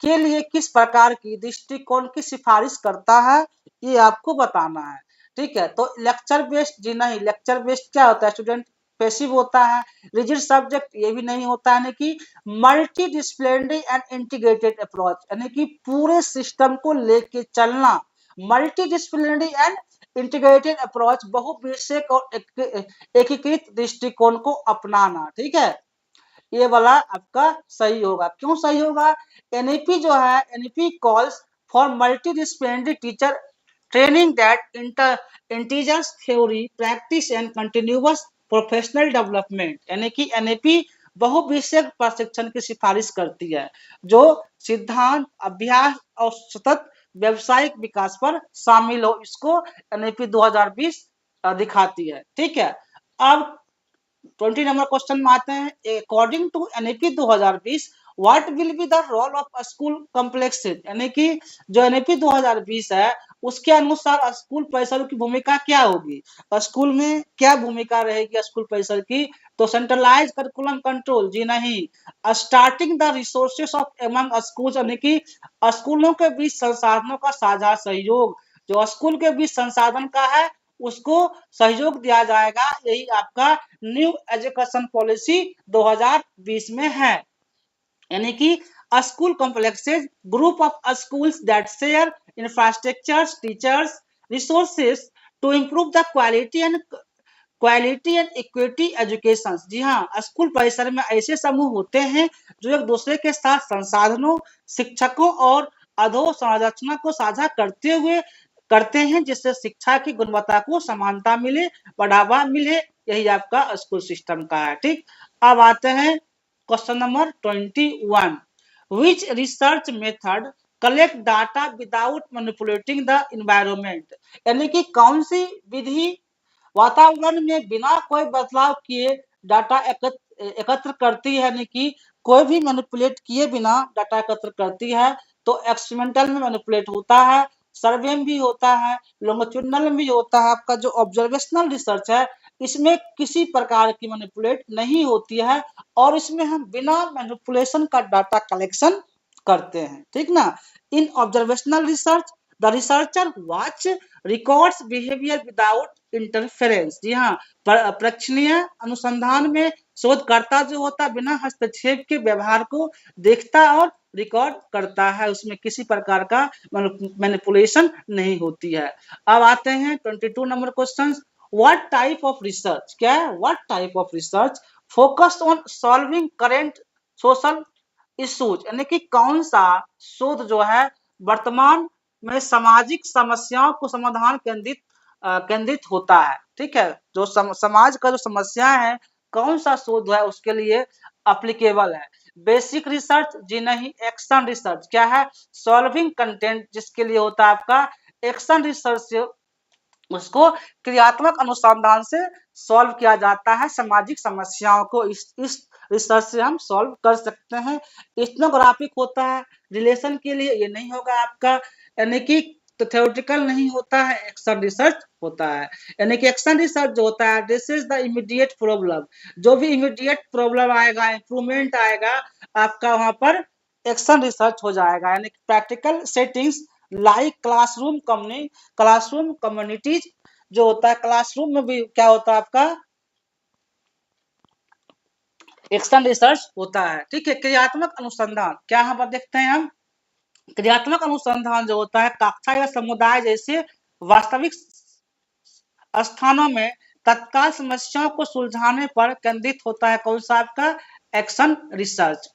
के लिए किस प्रकार की दृष्टिकोण की सिफारिश करता है, ये आपको बताना है। ठीक है, तो लेक्चर बेस्ड जी नहीं, लेक्चर बेस्ड क्या होता है स्टूडेंट, पैसिव होता है। रिजिड सब्जेक्ट ये भी नहीं होता है, यानी कि multi disciplinary and integrated approach, यानी कि पूरे सिस्टम को लेके चलना, multi disciplinary and integrated approach, बहुविषयक और एकीकृत दृष्टिकोण को अपनाना। ठीक है, ये वाला आपका सही होगा। क्यों सही होगा, एनईपी जो है, NEP calls for multidisciplinary teacher training that integers theory practice and continuous professional development, यानी कि एनईपी बहुविषयक प्रशिक्षण की सिफारिश करती है जो सिद्धांत, अभ्यास और सतत व्यवसायिक विकास पर शामिल हो, इसको एनईपी 2020 दिखाती है। ठीक है, अब 20 नंबर क्वेश्चन में आते हैं। According to NEP 2020 what will be the role of school complex, यानी कि जो एनईपी 2020 है उसके अनुसार स्कूल परिसर की भूमिका क्या होगी, स्कूल में क्या भूमिका रहेगी स्कूल परिसर की, तो सेंट्रलाइज करिकुलम कंट्रोल जी नहीं, starting the resources of among schools, यानी कि स्कूलों के बीच संसाधनों का साझा सहयोग, जो स्कूल के बीच संसाधन का है उसको सहयोग दिया जाएगा, यही आपका न्यू एजुकेशन पॉलिसी 2020 में है। यानी कि school complexes group of schools that share infrastructures, teachers, resources to improve the quality and equity education. जी हाँ, स्कूल परिसर में ऐसे समूह होते हैं जो एक दूसरे के साथ संसाधनों, शिक्षकों और अधोसंरचना को साझा करते हैं जिससे शिक्षा की गुणवत्ता को समानता मिले, बढ़ावा मिले, यही आपका स्कूल सिस्टम का है। ठीक, अब आते हैं question number 21, which research method collect data without manipulating the environment, यानी कि कौन सी विधि वातावरण में बिना कोई बदलाव किए डाटा एकत्र करती है, यानी कि कोई भी मैनिपुलेट किए बिना डाटा एकत्र करती है। तो एक्सपेरिमेंटल में मैनिपुलेट होता है, सर्वे में भी होता है, लॉन्गिट्यूडिनल में भी होता है। आपका जो ऑब्जर्वेशनल रिसर्च है इसमें किसी प्रकार की मैनिपुलेट नहीं होती है और इसमें हम बिना मैनिपुलेशन का डाटा कलेक्शन करते हैं। ठीक ना, in observational research the researcher watch records behaviour without interference. जी हाँ, प्रेक्षणीय अनुसंधान में शोधकर्ता जो होता है बिना हस्तक्षेप के व्यवहार को देखता और रिकॉर्ड करता है, उसमें किसी प्रकार का मैनिपुलेशन नहीं होती है। अब आते हैं 22 number question, what type of research, क्या है what type of research focused on solving current social issues, यानी कि कौन सा शोध जो है वर्तमान में सामाजिक समस्याओं को समाधान केंद्रित होता है। ठीक है, जो समाज का जो समस्या है कौन सा शोध है उसके लिए अप्लीकेबल है। बेसिक रिसर्च जी नहीं, एक्शन रिसर्च, क्या है सॉल्विंग कंटेंट, जिसके लिए होता है आपका एक्शन रिसर्च, उसको क्रियात्मक अनुसंधान से सॉल्व किया जाता है सामाजिक समस्याओं को, इस रिसर्च से हम सॉल्व कर सकते हैं। इथनोग्राफिक होता है रिलेशन के लिए, ये नहीं होगा आपका, यानी कि तो थ्योरेटिकल नहीं होता है, एक्शन रिसर्च होता है। यानी कि एक्शन रिसर्च जो होता है this is the immediate problem, जो भी इमीडिएट प्रॉब्लम आएगा, इंप्रूवमेंट आएगा आपका वहां पर एक्शन रिसर्च हो जाएगा। यानी कि practical settings like classroom communities जो होता है, क्लासरूम में भी क्या होता है आपका एक्शन रिसर्च होता है। ठीक है, क्रियात्मक अनुसंधान क्या यहाँ पर देखते हैं हम, क्रियात्मक अनुसंधान जो होता है कक्षा या समुदाय जैसे वास्तविक स्थानों में तत्काल समस्याओं को सुलझाने पर केंद्रित होता है। कौन सा आपका एक्शन रिसर्च।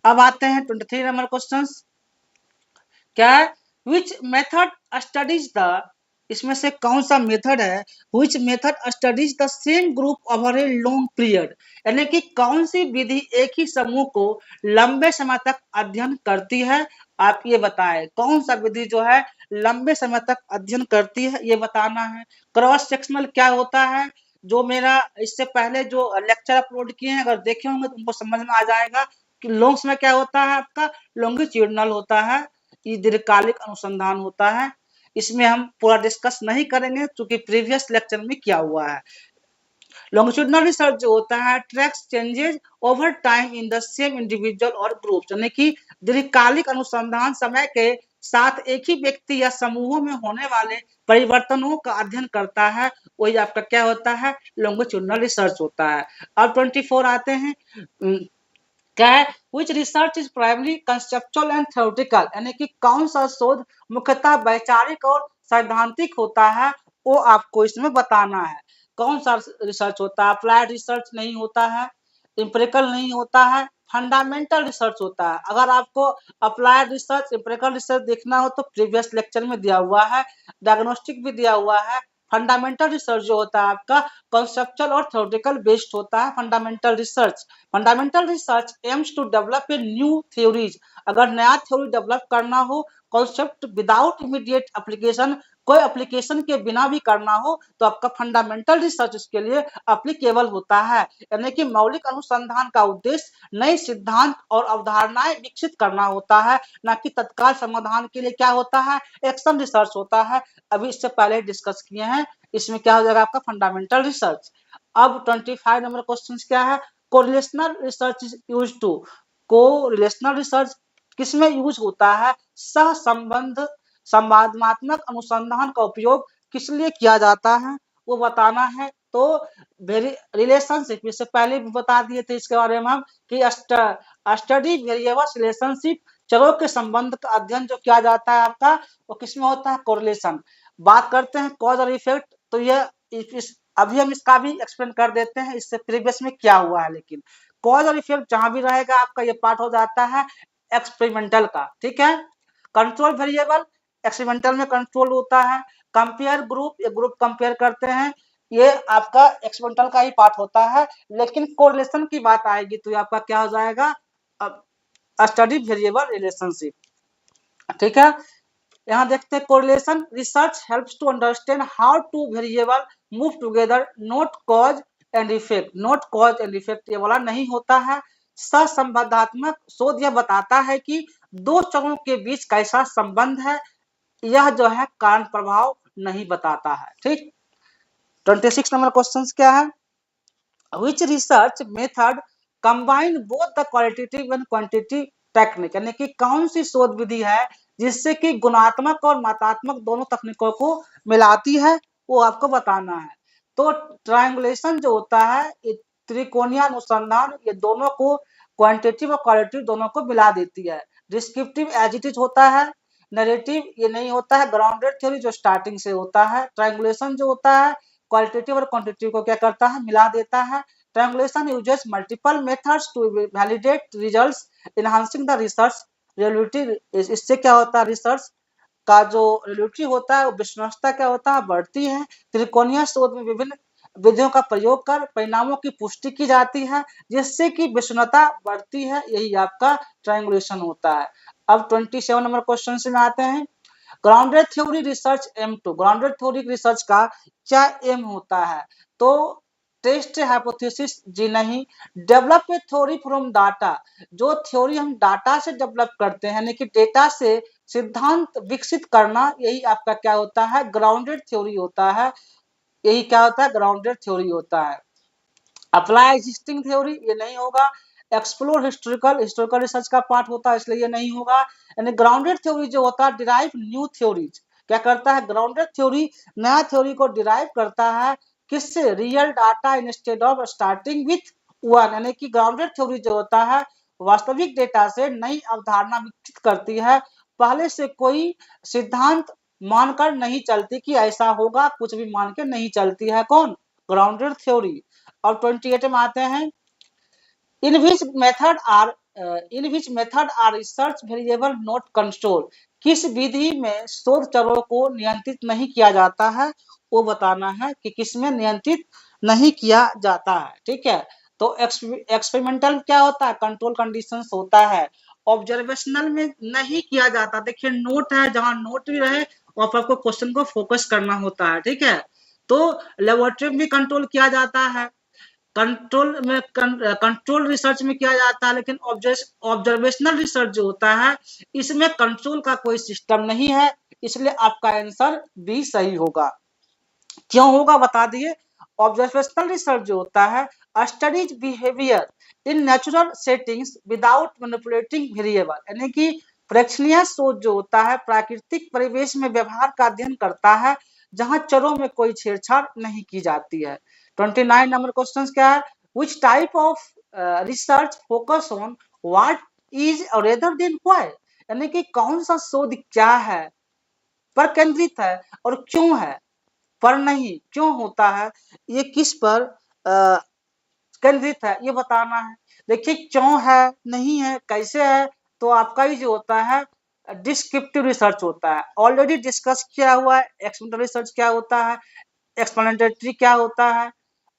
अब आते हैं 23 नंबर क्वेश्चन, क्या है विच मेथड स्टडीज द, इसमें से कौन सा मेथड है which method studies the same group over a long period, यानी कि कौन सी विधि एक ही समूह को लंबे समय तक अध्ययन करती है। आप ये बताएं कौन सा विधि जो है लंबे समय तक अध्ययन करती है, ये बताना है। क्रॉस सेक्शनल क्या होता है, जो मेरा इससे पहले जो लेक्चर अपलोड किए हैं अगर देखे होंगे तो उनको समझ में आ जाएगा कि लॉन्ग्स में क्या होता है आपका लॉन्गिट्यूडनल होता है, ये दीर्घकालिक अनुसंधान होता है। इसमें हम पूरा डिस्कस नहीं करेंगे क्योंकि प्रीवियस लेक्चर में क्या हुआ है। लॉन्गिट्यूडनल रिसर्च जो होता है tracks changes over time in the same individual और ग्रुप, यानी कि दीर्घकालिक अनुसंधान समय के साथ एक ही व्यक्ति या समूहों में होने वाले परिवर्तनों का अध्ययन करता है, वही आपका क्या होता है लॉन्गिट्यूडनल रिसर्च होता है। अब 24 आते हैं, क्या है which research is primary conceptual and theoretical, यानी कि कौन सा शोध मुख्यतः वैचारिक और सैद्धांतिक होता है, वो आपको इसमें बताना है। कौन सा रिसर्च होता है, अप्लाइड रिसर्च नहीं होता है, इंपेरिकल नहीं होता है, फंडामेंटल रिसर्च होता है। अगर आपको अप्लाइड रिसर्च इंपेरिकल रिसर्च देखना हो तो प्रीवियस लेक्चर में दिया हुआ है, डायग्नोस्टिक भी दिया हुआ है। फंडामेंटल रिसर्च जो होता है आपका कॉन्सेप्चुअल और थ्योरेटिकल बेस्ड होता है। Fundamental research aims to develop a new theories, अगर नया थ्योरी डेवलप करना हो कॉन्सेप्ट विदाउट इमीडिएट एप्लीकेशन, कोई एप्लीकेशन के बिना भी करना हो तो आपका फंडामेंटल रिसर्च इसके लिए एप्लीकेबल होता है। यानी कि मौलिक अनुसंधान का उद्देश्य नए सिद्धांत और अवधारणाएं विकसित करना होता है, ना कि तत्काल समाधान के लिए क्या होता है एक्शन रिसर्च होता है। अभी इससे पहले डिस्कस किए हैं, इसमें क्या हो जाएगा आपका फंडामेंटल रिसर्च। अब 25 नंबर क्वेश्चन क्या है, correlational research is use to, correlational research किसमें यूज होता है, सह संबंध संवादात्मक अनुसंधान का उपयोग किस लिए किया जाता है वो बताना है। तो रिलेशनशिप इससे पहले भी बता दिए थे इसके बारे में हम कि स्टडी वेरिएबल्स रिलेशनशिप, चरों के संबंध का अध्ययन जो किया जाता है आपका वो किसमें होता है कोरिलेशन। बात करते हैं कॉज और इफेक्ट, तो ये अभी हम इसका भी एक्सप्लेन कर देते हैं इससे प्रीवियस में क्या हुआ है। लेकिन कॉज और इफेक्ट जहां भी रहेगा आपका ये पार्ट हो जाता है एक्सपेरिमेंटल का। ठीक है, कंट्रोल वेरिएबल एक्सपेरिमेंटल में कंट्रोल होता है। कंपेयर ग्रुप, ये ग्रुप कंपेयर करते हैं, ये आपका एक्सपेरिमेंटल का ही पार्ट होता है। लेकिन कोरिलेशन की बात आएगी तो आपका क्या हो जाएगा स्टडी वेरिएबल रिलेशनशिप। ठीक है, यहाँ देखते हैं correlation research helps to understand how two variable move together, not cause and effect, not cause and effect ये वाला नहीं होता है। सहसंबंधात्मक शोध यह बताता है कि दो चरों के बीच कैसा संबंध है, यह जो है कारण प्रभाव नहीं बताता है। ठीक, 26 नंबर क्वेश्चन क्या है, which research method combine both the qualitative and quantitative technique, यानी कि कौन सी शोध विधि है जिससे कि गुणात्मक और मात्रात्मक दोनों तकनीकों को मिलाती है, वो आपको बताना है। तो ट्रायंगुलेशन जो होता है ये त्रिकोणीय अनुसंधान, ये दोनों को क्वांटिटेटिव और क्वालिटेटिव दोनों को मिला देती है। डिस्क्रिप्टिव एज इट इज होता है, नैरेटिव ये नहीं होता है, ग्राउंडेड थ्योरी जो स्टार्टिंग से होता है। ट्रायंगुलेशन जो होता है क्वालिटेटिव और क्वांटिटेटिव को क्या करता है मिला देता है। Triangulation uses multiple methods to validate results enhancing the research relativity, इससे क्या होता है रिसर्च का जो रिलेटिविटी होता है वो विश्वसनीयता क्या होता है बढ़ती है। त्रिकोणीय शोध में विभिन्न विधियों का प्रयोग कर परिणामों की पुष्टि की जाती है जिससे कि विश्वसनीयता बढ़ती है, यही आपका ट्रायंगुलेशन होता है। अब 27 नंबर क्वेश्चन में आते हैं, grounded theory research aim to, grounded theory research का क्या एम होता है, तो टेस्ट हाइपोथेसिस जी नहीं, develop a theory from data, जो थ्योरी हम डाटा से डेवलप करते हैं यानी कि डेटा से सिद्धांत विकसित करना, यही आपका क्या होता है ग्राउंडेड थ्योरी होता है, यही क्या होता है ग्राउंडेड थ्योरी होता है। अप्लाई एग्जिस्टिंग थ्योरी ये नहीं होगा। एक्सप्लोर हिस्टोरिकल रिसर्च का पार्ट होता है इसलिए ये नहीं होगा। यानी ग्राउंडेड थ्योरी जो होता है डिराइव न्यू थ्योरीज, क्या करता है ग्राउंडेड थ्योरी नया थ्योरी को डिराइव करता है किससे, real data instead of starting with one, यानी कि ग्राउंडेड थ्योरी जो होता है वास्तविक डेटा से नई अवधारणा विकसित करती है, पहले से कोई सिद्धांत मानकर नहीं चलती कि ऐसा होगा, कुछ भी मान के नहीं चलती है। कौन? Grounded theory. और 28 में आते हैं, in which method are research variable not control, किस विधि में शोध चरों को नियंत्रित नहीं किया जाता है, वो बताना है कि किसमें नियंत्रित नहीं किया जाता है। ठीक है, तो एक्सपेरिमेंटल क्या होता है? कंट्रोल कंडीशंस होता है। ऑब्जर्वेशनल में नहीं किया जाता, देखिए नोट है, जहां नोट भी रहे वहां पर आपको क्वेश्चन को फोकस करना होता है। ठीक है, तो लेबोरेटरी में कंट्रोल किया जाता है, कंट्रोल रिसर्च में किया जाता है, लेकिन ऑब्जर्वेशनल रिसर्च जो होता है इसमें कंट्रोल का कोई सिस्टम नहीं है, इसलिए आपका आंसर बी सही होगा। क्यों होगा बता दिए। ऑब्जर्वेशनल रिसर्च जो होता है studies behaviour in natural settings without manipulating variable, यानी कि प्रेक्षणीय शोध जो होता है प्राकृतिक परिवेश में व्यवहार का अध्ययन करता है, जहां चरों में कोई छेड़छाड़ नहीं की जाती है। 29 नंबर क्वेश्चन क्या है? Which type of research focus on what is rather than why, यानी कि कौन सा शोध क्या है, पर केंद्रित है, और क्यों है, पर नहीं, क्यों होता है, ये किस पर केंद्रित है, ये बताना है। देखिए क्यों है, नहीं है, कैसे है, तो आपका ही जो होता है डिस्क्रिप्टिव रिसर्च होता है, ऑलरेडी डिस्कस किया हुआ है। एक्सपेरिमेंटल रिसर्च क्या होता है, एक्सप्लेनेटरी क्या होता है,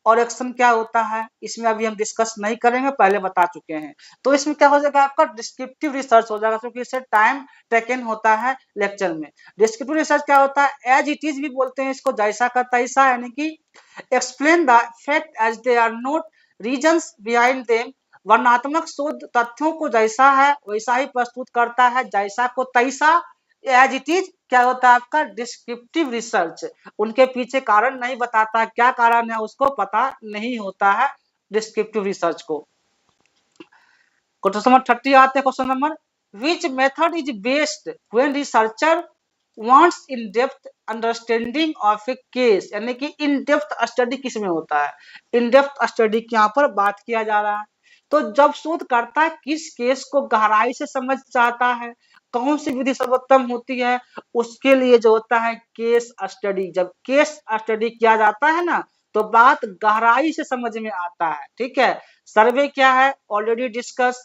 और एक्शन क्या होता है, इसमें अभी हम डिस्कस नहीं करेंगे, पहले बता चुके हैं। तो इसमें क्या हो जाएगा आपका डिस्क्रिप्टिव रिसर्च हो जाएगा, क्योंकि इससे टाइम टेकन होता है लेक्चर में। डिस्क्रिप्टिव रिसर्च क्या होता है? एज इट इज भी बोलते हैं इसको, जैसा का तैसा, यानी कि explain the fact as they are not reasons behind them, वर्णनात्मक शोध तथ्यों को जैसा है वैसा ही प्रस्तुत करता है, जैसा को तैसा। एज इट इज क्या होता है आपका डिस्क्रिप्टिव रिसर्च, उनके पीछे कारण नहीं बताता, क्या कारण है उसको पता नहीं होता है डिस्क्रिप्टिव रिसर्च को। क्वेश्चन नंबर 30 आते हैं। Question number, which method is based when researcher wants in depth understanding of A case, यानी कि इन डेप्थ स्टडी किस में होता है? इन डेप्थ स्टडी की यहाँ पर बात किया जा रहा है। तो जब शोधकर्ता किस केस को गहराई से समझ चाहता है, कौन सी विधि सर्वोत्तम होती है, उसके लिए जो होता है केस स्टडी। जब केस स्टडी किया जाता है ना, तो बात गहराई से समझ में आता है। ठीक है, सर्वे क्या है? Already discuss.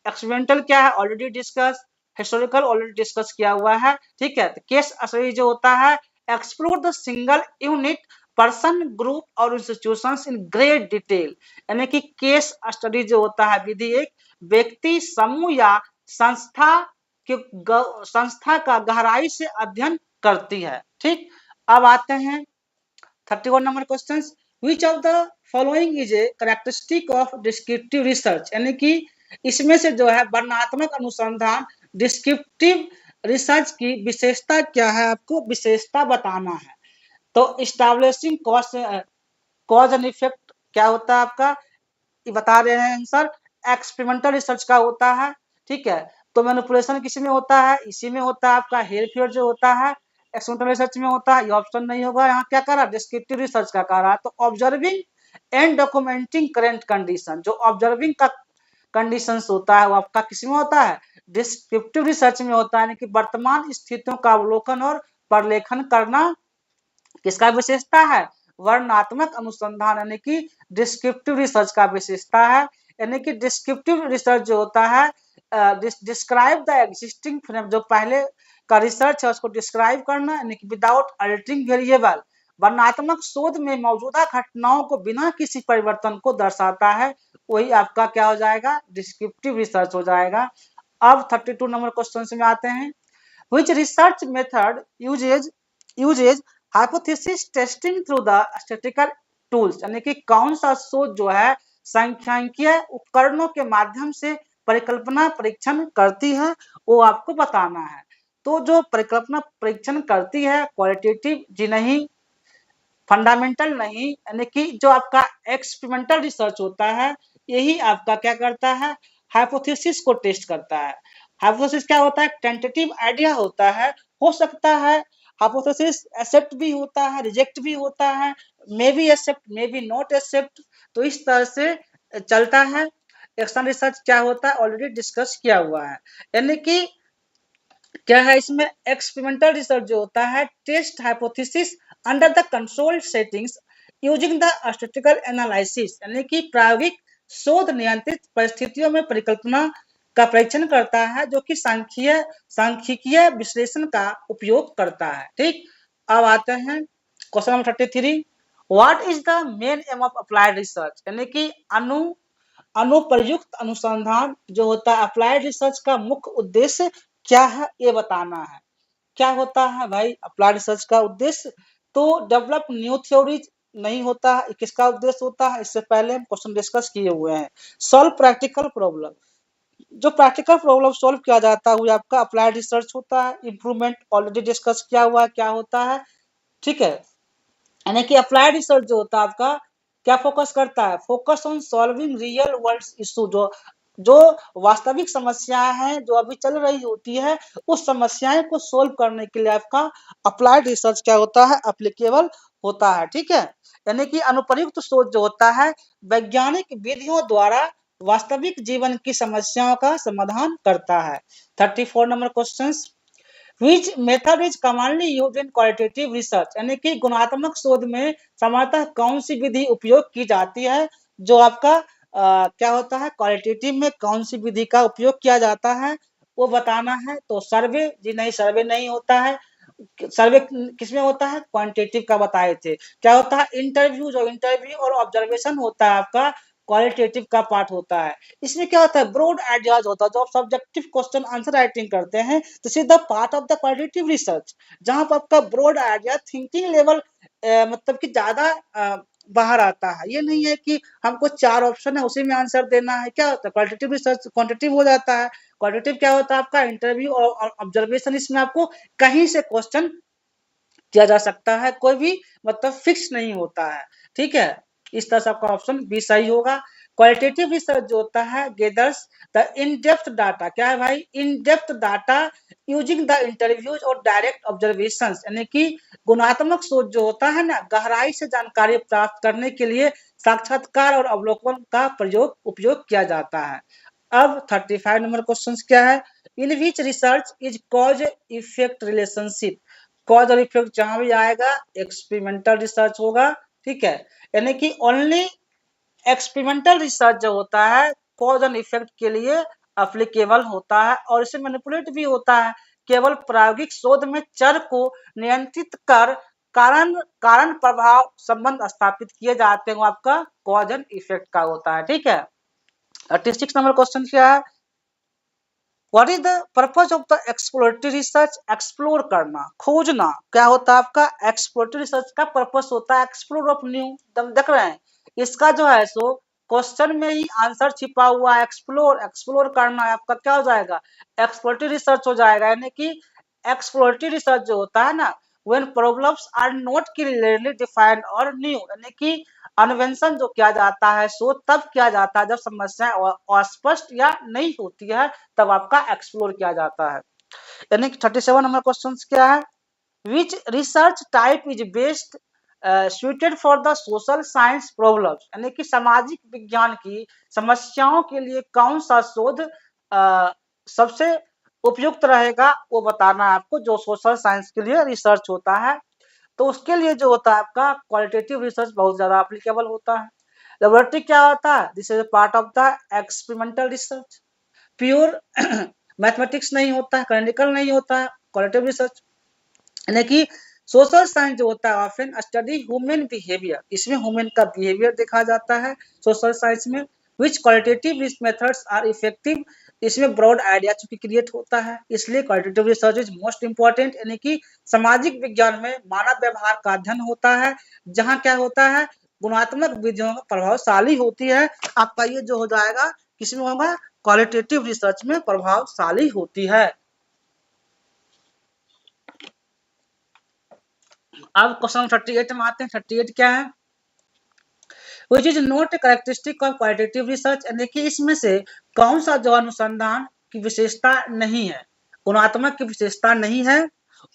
एक्सपेरिमेंटल क्या है? Already discuss. Historical already discuss किया हुआ है। ठीक है, तो केस स्टडी जो होता है explore the single unit person group और इंस्टीट्यूशंस इन ग्रेट डिटेल, यानी कि केस स्टडी जो होता है विधि एक व्यक्ति समूह या संस्था के संस्था का गहराई से अध्ययन करती है। ठीक, अब आते हैं 31 number question, which of the following is a characteristic of descriptive research, यानी कि इसमें से जो है वर्णनात्मक अनुसंधान डिस्क्रिप्टिव रिसर्च की विशेषता क्या है, आपको विशेषता बताना है। तो इस्टेब्लिशिंग कॉज एंड इफेक्ट क्या होता है आपका, ये बता रहे हैं आंसर। एक्सपेरिमेंटल रिसर्च का होता है। ठीक है, तो मैनिपुलेशन किसी में होता है? इसी में होता है आपका। हेयर फेयर जो होता है एक्सपेरिमेंटल रिसर्च में होता है, ये ऑप्शन नहीं होगा। यहाँ क्या कर रहा है? डिस्क्रिप्टिव रिसर्च का कर रहा है। तो observing and documenting current condition, जो ऑब्जर्विंग का कंडीशंस होता है वो आपका किस में होता है? डिस्क्रिप्टिव रिसर्च में होता है, यानी कि वर्तमान स्थितियों का अवलोकन और प्रलेखन करना किसका विशेषता है? वर्णनात्मक अनुसंधान, यानी कि डिस्क्रिप्टिव रिसर्च का विशेषता है। यानी कि डिस्क्रिप्टिव रिसर्च जो होता है डिस्क्राइब द एग्जिस्टिंग फ्रेम, जो पहले का रिसर्च है उसको डिस्क्राइब करना, यानी कि विदाउट अल्टरिंग वेरिएबल। वर्णनात्मक शोध में मौजूदा घटनाओं को बिना किसी परिवर्तन को दर्शाता है, वही आपका क्या हो जाएगा? डिस्क्रिप्टिव रिसर्च हो जाएगा। अब 32 नंबर क्वेश्चन में आते हैं, which research method uses hypothesis testing through the statistical tools, यानी कि कौन सा शोध जो है सांख्यिकीय उपकरणों के माध्यम से परिकल्पना परीक्षण करती है, वो आपको बताना है। तो जो परिकल्पना परीक्षण करती है क्वालिटेटिव जी नहीं, फंडामेंटल नहीं, यानी कि जो आपका एक्सपेरिमेंटल रिसर्च होता है यही आपका क्या करता है? हाइपोथेसिस को टेस्ट करता है। हाइपोथेसिस क्या होता है? टेंटेटिव आइडिया होता है, हो सकता है हाइपोथेसिस एक्सेप्ट भी होता है, रिजेक्ट भी होता है, may be accept may be not accept. तो इस तरह से चलता है। एक्शन रिसर्च क्या होता है, ऑलरेडी डिस्कस किया हुआ है। यानी कि क्या है इसमें, एक्सपेरिमेंटल रिसर्च जो होता है, test hypothesis under the controlled settings using the statistical analysis, यानी कि प्रायोगिक शोध नियंत्रित परिस्थितियों में परिकल्पना का परीक्षण करता है, जो कि सांख्यिकीय विश्लेषण का उपयोग करता है। ठीक, अब आते हैं question number 33। What is the main M of applied research, यानी कि अनुप्रयुक्त अनुसंधान जो होता है, अप्लाइड रिसर्च का मुख्य उद्देश्य क्या है, ये बताना है। क्या होता है भाई अप्लाइड रिसर्च का उद्देश्य, तो डेवलप न्यू थ्योरीज नहीं होता है। किसका उद्देश्य होता है, इससे पहले हम क्वेश्चन डिस्कस किए हुए हैं। सॉल्व प्रैक्टिकल प्रॉब्लम, जो प्रैक्टिकल प्रॉब्लम सॉल्व किया जाता है वो आपका अप्लाइड रिसर्च होता है। इंप्रूवमेंट ऑलरेडी डिस्कस किया हुआ है क्या होता है, ठीक है। यानी कि अप्लाइड रिसर्च जो होता है आपका क्या फोकस करता है, focus on solving real world issue, जो वास्तविक समस्याएं हैं जो अभी चल रही होती है, उस समस्याएं को सोल्व करने के लिए आपका अप्लाइड रिसर्च क्या होता है, एप्लीकेबल होता है। ठीक है, यानी कि अनुप्रयुक्त शोध जो होता है, वैज्ञानिक विधियों द्वारा वास्तविक जीवन की समस्याओं का समाधान करता है। 34 number question, which method is commonly used in qualitative research, यानी कि गुणात्मक शोध में सामान्यतः कौन सी विधि उपयोग की जाती है, जो आपका क्या होता है, क्वालिटेटिव में कौन सी विधि का उपयोग किया जाता है वो बताना है। तो सर्वे जी नहीं, सर्वे नहीं होता है। सर्वे किसमें होता है, क्वांटिटेटिव का बताए थे। क्या होता है, इंटरव्यू, जो इंटरव्यू और ऑब्जर्वेशन होता है आपका क्वालिटेटिव का पार्ट होता है। इसमें क्या होता है, ब्रॉड आइडियाज होता है। जो आप सब्जेक्टिव क्वेश्चन आंसर राइटिंग करते हैं, this is the part of the qualitative research, जहां पर आपका ब्रॉड आइडिया, थिंकिंग लेवल मतलब कि ज्यादा बाहर आता है। ये नहीं है कि हमको 4 ऑप्शन है उसी में आंसर देना है। क्या होता है, क्वालिटेटिव रिसर्च क्वांटिटेटिव हो जाता है। क्वालिटेटिव क्या होता है आपका, इंटरव्यू और ऑब्जर्वेशन, इसमें आपको कहीं से क्वेश्चन किया जा सकता है, कोई भी मतलब फिक्स नहीं होता है। ठीक है, इस तरह से आपका ऑप्शन बी सही होगा। क्वालिटेटिव रिसर्च जो होता है, gathers the in depth data, क्या है भाई, in depth data using the interviews और डायरेक्ट ऑब्जर्वेशंस, यानी कि गुणात्मक शोध जो होता है ना, गहराई से जानकारी प्राप्त करने के लिए साक्षात्कार और अवलोकन का उपयोग किया जाता है। अब 35 नंबर क्वेश्चन क्या है, in which research is cause effect relationship, cause और इफेक्ट जहां भी आएगा एक्सपेरिमेंटल रिसर्च होगा। ठीक है, यानी कि ओनली एक्सपेरिमेंटल रिसर्च जो होता है कॉज एंड इफेक्ट के लिए एप्लीकेबल होता है, और इसे मैनिपुलेट भी होता है। केवल प्रायोगिक शोध में चर को नियंत्रित कर कारण कारण प्रभाव संबंध स्थापित किए जाते हैं, वो आपका कॉज एंड इफेक्ट का होता है। ठीक है, 36 नंबर क्वेश्चन क्या है, what is the purpose of the exploratory research, explore करना, खोजना, क्या होता है आपका एक्सप्लोरेटरी रिसर्च का पर्पस होता है एक्सप्लोर ऑफ न्यू। देख रहे हैं, इसका जो है सो क्वेश्चन में ही आंसर छिपा हुआ है। एक्सप्लोर करना है आपका, क्या हो जाएगा, एक्सप्लोरेटरी रिसर्च हो जाएगा। यानी कि एक्सप्लोरेटरी रिसर्च जो होता है ना, when problems are not clearly defined और न्यू, यानी कि अन्वेषण जो किया जाता है शोध तब किया जाता है जब समस्याएं अस्पष्ट या नहीं होती है, तब आपका एक्सप्लोर किया जाता है। यानी कि 37 नंबर क्वेश्चन क्या है, which research type is best suited for the social science problems, यानी कि सामाजिक विज्ञान की समस्याओं के लिए कौन सा शोध सबसे उपयुक्त रहेगा, वो बताना है आपको, जो सोशल साइंस के लिए रिसर्च होता है। तो उसके लिए जो होता है आपका क्वालिटेटिव रिसर्च बहुत ज्यादा एप्लीकेबल होता है। लेबोरेटरी क्या होता है, this is part of the experimental research. Pure mathematics नहीं होता है, क्लिनिकल नहीं होता है क्वालिटेटिव रिसर्च। यानी कि सोशल साइंस जो होता है ऑफन स्टडी ह्यूमन बिहेवियर, इसमें ह्यूमन का बिहेवियर देखा जाता है सोशल साइंस में। विच क्वालिटेटिव मेथड्स आर इफेक्टिव, इसमें ब्रॉड आइडिया चूंकि क्रिएट होता है, इसलिए qualitative research is most important. यानी कि सामाजिक विज्ञान में मानव व्यवहार का अध्ययन होता है, जहाँ क्या होता है, गुणात्मक विधियों प्रभावशाली होती है। आपका ये जो हो जाएगा किसमें होगा, क्वालिटेटिव रिसर्च में प्रभावशाली होती है। अब क्वेश्चन 38 में आते हैं। 38 क्या है, which is not characteristic of qualitative research, यानी कि इसमें से कौन सा जो अनुसंधान की विशेषता नहीं है, गुणात्मक की विशेषता नहीं है,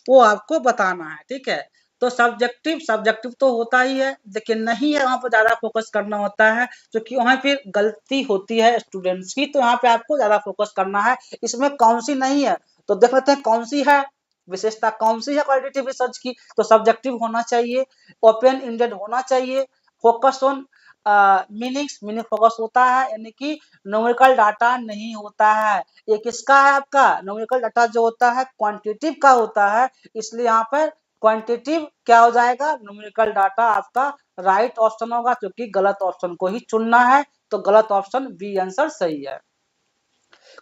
वो आपको बताना है। ठीक है, तो सब्जेक्टिव सब्जेक्टिव तो होता ही है, लेकिन नहीं है वहां पर ज्यादा फोकस करना होता है, क्योंकि वहां फिर गलती होती है स्टूडेंट्स की, तो यहाँ पे आपको ज्यादा फोकस करना है। इसमें कौन सी नहीं है, तो देख लेते हैं कौन सी है विशेषता, कौन सी है क्वालिटेटिव रिसर्च की। तो सब्जेक्टिव होना चाहिए, ओपन एंडेड होना चाहिए, फोकस ऑन मीनिंग फोकस होता है, यानी कि न्यूमेरिकल डाटा नहीं होता है। ये किसका है आपका न्यूमेरिकल डाटा जो होता है क्वांटिटेटिव का होता है, इसलिए यहाँ पर क्वांटिटेटिव क्या हो जाएगा न्यूमेरिकल डाटा आपका राइट ऑप्शन होगा, क्योंकि गलत ऑप्शन को ही चुनना है, तो गलत ऑप्शन बी आंसर सही है।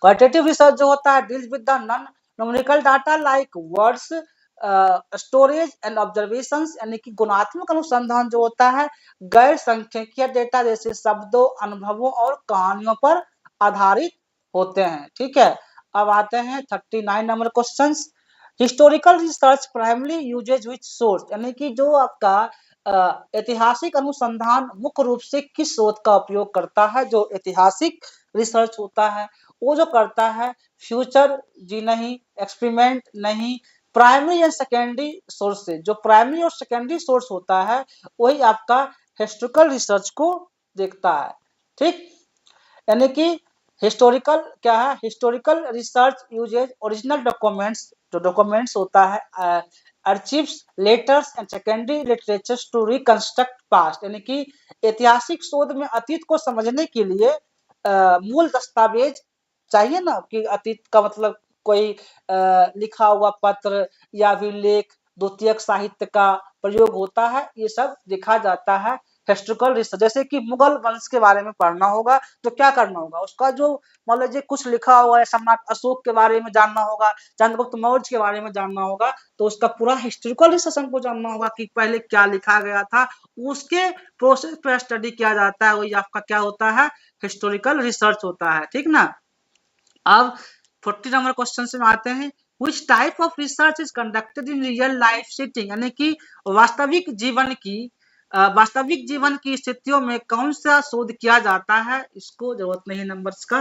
क्वालिटेटिव रिसर्च जो होता है deals with the non numerical data like words storage and observations, यानी कि गुणात्मक अनुसंधान जो होता है गैर सांख्यिकीय डेटा जैसे शब्दों अनुभवों और कहानियों पर आधारित होते हैं। ठीक है, अब आते हैं 39 number question. Historical research primary uses which source, यानी कि जो आपका ऐतिहासिक अनुसंधान मुख्य रूप से किस स्रोत का उपयोग करता है। जो ऐतिहासिक रिसर्च होता है वो जो करता है फ्यूचर जी नहीं, एक्सपेरिमेंट नहीं, प्राइमरी एंड सेकेंडरी सोर्स से, जो प्राइमरी और सेकेंडरी सोर्स होता है वही आपका हिस्टोरिकल रिसर्च को देखता है। ठीक, यानी कि हिस्टोरिकल क्या है, historical research uses original documents, जो डॉक्यूमेंट्स होता है archives letters and secondary literatures to reconstruct past, यानी कि ऐतिहासिक शोध में अतीत को समझने के लिए मूल दस्तावेज चाहिए ना, कि अतीत का मतलब कोई लिखा हुआ पत्र या फिर लेख द्वितीयक साहित्य का प्रयोग होता है, ये सब लिखा जाता है हिस्टोरिकल रिसर्च। जैसे कि मुगल वंश के बारे में पढ़ना होगा तो क्या करना होगा, उसका जो मान लीजिए कुछ लिखा हुआ है, सम्राट अशोक के बारे में जानना होगा, चंद्रगुप्त मौर्य के बारे में जानना होगा, तो उसका पूरा हिस्टोरिकल रिसर्च हमको जानना होगा कि पहले क्या लिखा गया था, उसके प्रोसेस पर स्टडी किया जाता है, वही आपका क्या होता है हिस्टोरिकल रिसर्च होता है। ठीक ना, अब 40 नंबर क्वेश्चन में आते हैं। Which type of research is conducted in real life setting, यानी कि वास्तविक जीवन की स्थितियों में कौन सा शोध किया जाता है, इसको जरूरत नहीं नंबर्स का।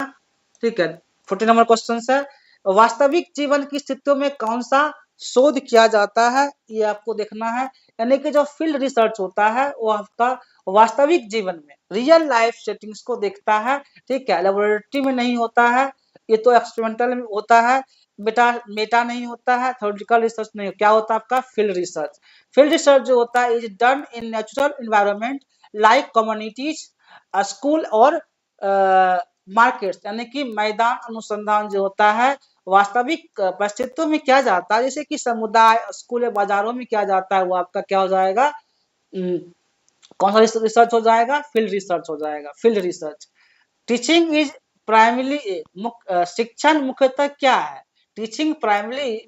ठीक है, 40 नंबर क्वेश्चन है वास्तविक जीवन की स्थितियों में कौन सा शोध किया जाता है, ये आपको देखना है। यानी कि जो फील्ड रिसर्च होता है वो आपका वास्तविक जीवन में रियल लाइफ सेटिंग्स को देखता है। ठीक है, लेबोरेटरी में नहीं होता है, ये तो एक्सपेरिमेंटल में होता है, मेटा नहीं होता है, थ्योरेटिकल रिसर्च नहीं, क्या होता है आपका फील्ड रिसर्च। फील्ड रिसर्च जो होता है is done in natural environment like communities school और मार्केट्स, यानी कि मैदान अनुसंधान जो होता है वास्तविक परिस्थितियों में किया जाता है, जैसे कि समुदाय स्कूल या बाजारों में किया जाता है, वो आपका क्या हो जाएगा कौन सा रिसर्च हो जाएगा फील्ड रिसर्च हो जाएगा, field research. Teaching is primary शिक्षण मुख्यतः क्या है, टीचिंग प्राइमरी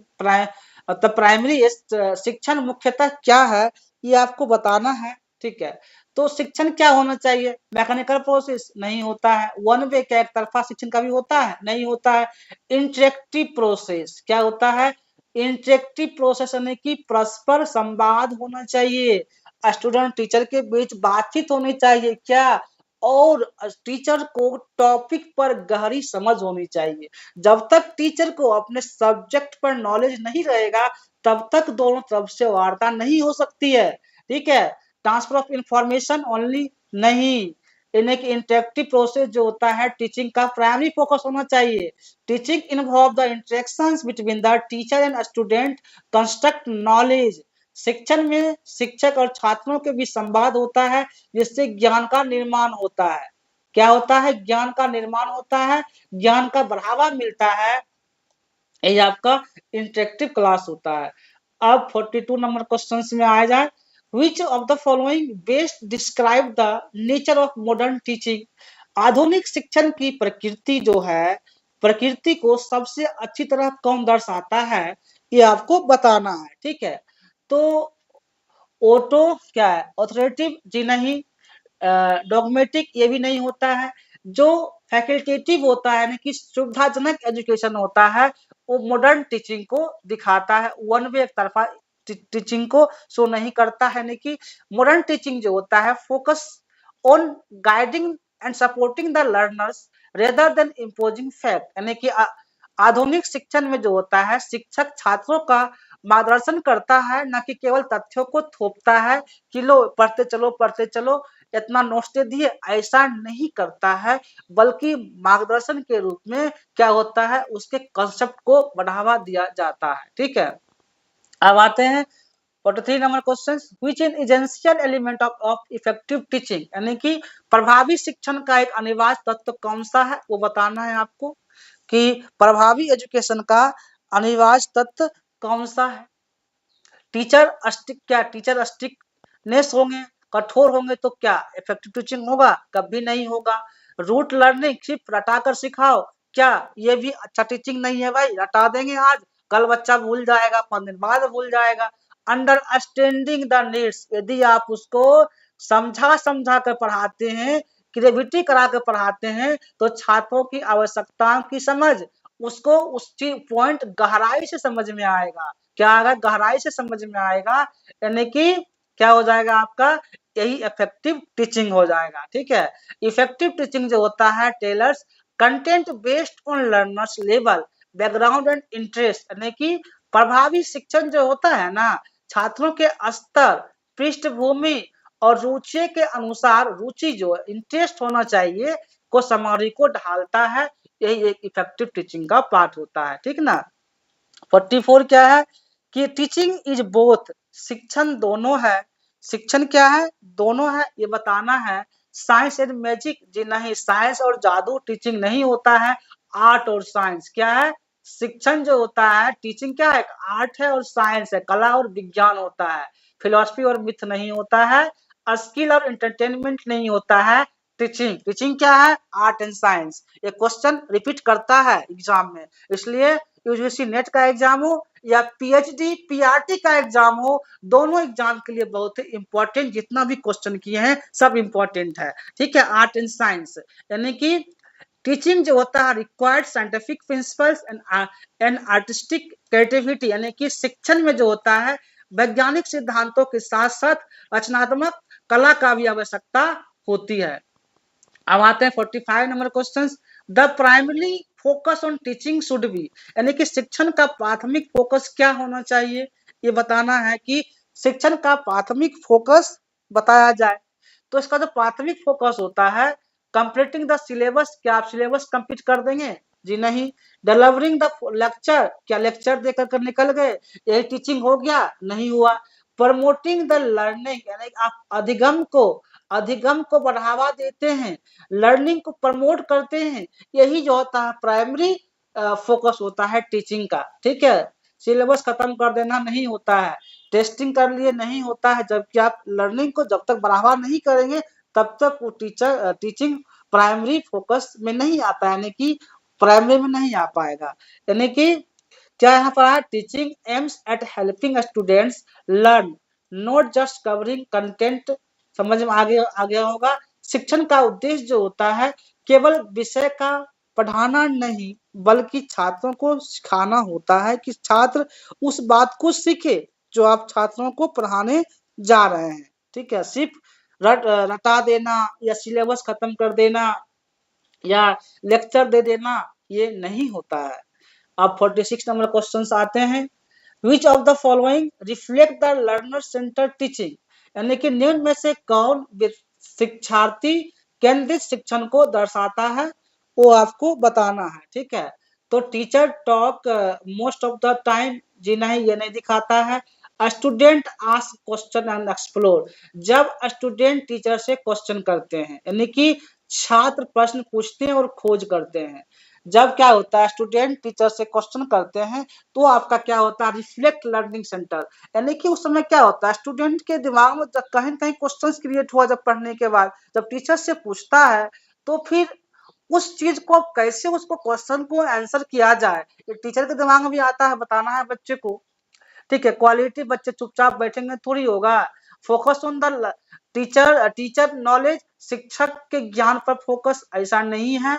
शिक्षण मुख्यतः क्या है ये आपको बताना है। ठीक है, तो शिक्षण क्या होना चाहिए, मैकेनिकल प्रोसेस नहीं होता है, वन वे क्या एक तरफा शिक्षण का भी होता है नहीं होता है, इंटरेक्टिव प्रोसेस क्या होता है, इंटरेक्टिव प्रोसेस यानी कि परस्पर संवाद होना चाहिए, स्टूडेंट टीचर के बीच बातचीत होनी चाहिए क्या, और टीचर को टॉपिक पर गहरी समझ होनी चाहिए। जब तक टीचर को अपने सब्जेक्ट पर नॉलेज नहीं रहेगा तब तक दोनों तरफ से वार्ता नहीं हो सकती है। ठीक है, ट्रांसफर ऑफ इंफॉर्मेशन ओनली नहीं, यानी कि इंटरेक्टिव प्रोसेस जो होता है टीचिंग का प्राइमरी फोकस होना चाहिए। Teaching involve the interactions between the teacher and student construct knowledge, शिक्षण में शिक्षक और छात्रों के बीच संवाद होता है जिससे ज्ञान का निर्माण होता है। क्या होता है, ज्ञान का निर्माण होता है, ज्ञान का बढ़ावा मिलता है, ये आपका इंटरेक्टिव क्लास होता है। अब 42 नंबर क्वेश्चन में आ जाए, which of the following best describe the nature of modern teaching, आधुनिक शिक्षण की प्रकृति जो है, प्रकृति को सबसे अच्छी तरह कौन दर्शाता है, ये आपको बताना है। ठीक है, तो ऑटो क्या है ऑथोरेटिव जी नहीं, डॉगमेटिक ये भी नहीं होता है, जो फैकल्टेटिव होता है यानी कि सुविधाजनक एजुकेशन होता है वो मॉडर्न टीचिंग को दिखाता है, वन वे एक तरफा टीचिंग को शो नहीं करता है। यानी कि मॉडर्न टीचिंग जो होता है focus on guiding and supporting the learners rather than imposing fact, यानी कि आधुनिक शिक्षण में जो होता है शिक्षक छात्रों का मार्गदर्शन करता है, न कि केवल तथ्यों को थोपता है कि लो पढ़ते चलो इतना नोट्स दे दिए, ऐसा नहीं करता है, बल्कि मार्गदर्शन के रूप में क्या होता है, उसके कंसेप्ट को बढ़ावा दिया जाता है। ठीक है, अब आते हैं 43 number question, which in essential element of effective teaching, यानी कि प्रभावी शिक्षण का एक अनिवार्य तत्व कौन सा है, वो बताना है आपको कि प्रभावी एजुकेशन का अनिवार्य तत्व कौन सा है। टीचर स्टिकनेस होंगे, कठोर होंगे तो क्या इफेक्टिव टीचिंग होगा, कभी नहीं होगा। रूट लर्निंग, सिर्फ रटा कर सिखाओ, क्या ये भी अच्छा टीचिंग नहीं है भाई, रटा देंगे आज, कल बच्चा भूल जाएगा, 5 दिन बाद भूल जाएगा। अंडरस्टैंडिंग द नीड्स, यदि आप उसको समझा कर पढ़ाते हैं, क्रिएटिविटी करा कर पढ़ाते हैं, तो छात्रों की आवश्यकताओं की समझ, उसको उस पॉइंट गहराई से समझ में आएगा। क्या आएगा, गहराई से समझ में आएगा, यानी कि क्या हो जाएगा आपका, यही इफेक्टिव टीचिंग हो जाएगा। ठीक है, इफेक्टिव टीचिंग जो होता है tailors content based on learners level, background and interest, यानी कि प्रभावी शिक्षण जो होता है ना, छात्रों के स्तर, पृष्ठभूमि और रुचि के अनुसार, रुचि जो इंटरेस्ट होना चाहिए को सामग्री को ढालता है, यही एक इफेक्टिव टीचिंग का पार्ट होता है। ठीक ना। 44 क्या है कि टीचिंग इज बोथ, शिक्षण दोनों है, शिक्षण क्या है, दोनों है, ये बताना है। साइंस एंड मैजिक, जी नहीं, साइंस और जादू टीचिंग नहीं होता है, आर्ट और साइंस क्या है, शिक्षण जो होता है, टीचिंग क्या है, आर्ट है और साइंस है, कला और विज्ञान होता है, फिलोसफी और मिथ नहीं होता है, स्किल और एंटरटेनमेंट नहीं होता है। टीचिंग क्या है, आर्ट एंड साइंस। ये क्वेश्चन रिपीट करता है एग्जाम में, इसलिए यूजीसी नेट का एग्जाम हो या पीएचडी पीआरटी का एग्जाम हो, दोनों एग्जाम के लिए बहुत ही इंपॉर्टेंट, जितना भी क्वेश्चन किए हैं सब इंपॉर्टेंट है। ठीक है, आर्ट एंड साइंस, यानी कि टीचिंग जो होता है required scientific principles and artistic creativity, यानी कि शिक्षण में जो होता है वैज्ञानिक सिद्धांतों के साथ साथ रचनात्मक कला का भी आवश्यकता होती है। अब आते हैं 45 number question, the primary focus on teaching should be, यानी कि शिक्षण का प्राथमिक फोकस क्या होना चाहिए, ये बताना है कि शिक्षण का प्राथमिक फोकस बताया जाए। तो इसका जो प्राथमिक फोकस होता है, कंप्लीटिंग द सिलेबस, क्या आप सिलेबस कंप्लीट कर देंगे, जी नहीं। डिलीवरिंग द लेक्चर, क्या लेक्चर देकर कर निकल गए, यही टीचिंग हो गया, नहीं हुआ। प्रमोटिंग द लर्निंग, यानी आप अधिगम को बढ़ावा देते हैं, लर्निंग को प्रमोट करते हैं, यही जो होता है प्राइमरी फोकस होता है टीचिंग का। ठीक है, सिलेबस खत्म कर देना नहीं होता है, टेस्टिंग कर लिए नहीं होता है, जबकि आप लर्निंग को जब तक बढ़ावा नहीं करेंगे तब तक वो टीचिंग प्राइमरी फोकस में नहीं आता, यानी कि प्राइमरी में नहीं आ पाएगा। यानी कि क्या यहाँ पर है, teaching aims at helping students learn, not just covering content, समझ में आ गया होगा। शिक्षण का उद्देश्य जो होता है केवल विषय का पढ़ाना नहीं, बल्कि छात्रों को सिखाना होता है कि छात्र उस बात को सीखे जो आप छात्रों को पढ़ाने जा रहे हैं। ठीक है, सिर्फ रटा देना या सिलेबस खत्म कर देना या लेक्चर दे देना ये नहीं होता है। अब 46 नंबर क्वेश्चंस आते हैं, which of the following reflect the learner centre teaching, यानी कि निम्न में से कौन शिक्षार्थी केंद्रित शिक्षण को दर्शाता है, वो आपको बताना है। ठीक है, तो teacher talk most of the time, जी नहीं, ये नहीं दिखाता है। Student ask question and explore, जब स्टूडेंट टीचर से क्वेश्चन करते हैं, यानी कि छात्र प्रश्न पूछते हैं और खोज करते हैं। जब क्या होता है, स्टूडेंट टीचर से क्वेश्चन करते हैं, तो आपका क्या होता है, रिफ्लेक्ट लर्निंग सेंटर, यानी कि उस समय क्या होता है, स्टूडेंट के दिमाग में जब कहीं न कहीं क्वेश्चन क्रिएट हुआ, जब पढ़ने के बाद जब टीचर से पूछता है, तो फिर उस चीज को कैसे उसको क्वेश्चन को आंसर किया जाए, ये टीचर के दिमाग में भी आता है, बताना है बच्चे को। ठीक है, क्वालिटी बच्चे चुपचाप बैठेंगे थोड़ी होगा। Focus on the teacher knowledge, शिक्षक के ज्ञान पर फोकस, ऐसा नहीं है।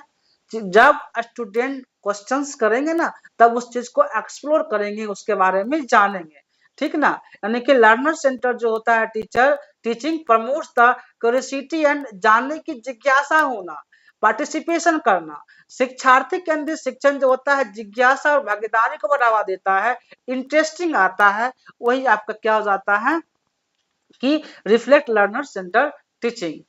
जब स्टूडेंट क्वेश्चंस करेंगे ना, तब उस चीज को एक्सप्लोर करेंगे, उसके बारे में जानेंगे। ठीक ना, यानी कि लर्नर सेंटर जो होता है teaching promotes the curiosity and, जानने की जिज्ञासा होना, पार्टिसिपेशन करना। शिक्षार्थी केंद्रित शिक्षण जो होता है जिज्ञासा और भागीदारी को बढ़ावा देता है, इंटरेस्टिंग आता है, वही आपका क्या हो जाता है कि reflect learner centre teaching.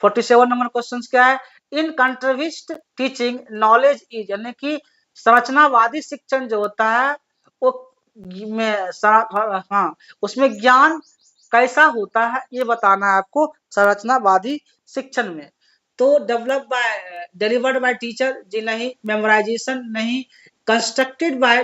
47 number question क्या है, इन कंट्रीब्यूट टीचिंग नॉलेज इज, यानी कि संरचनावादी शिक्षण जो होता है वो हाँ उसमें ज्ञान कैसा होता है ये बताना है आपको संरचनावादी शिक्षण में। तो develop by delivered by teacher जी नहीं, मेमोराइजेशन नहीं, कंस्ट्रक्टेड बाय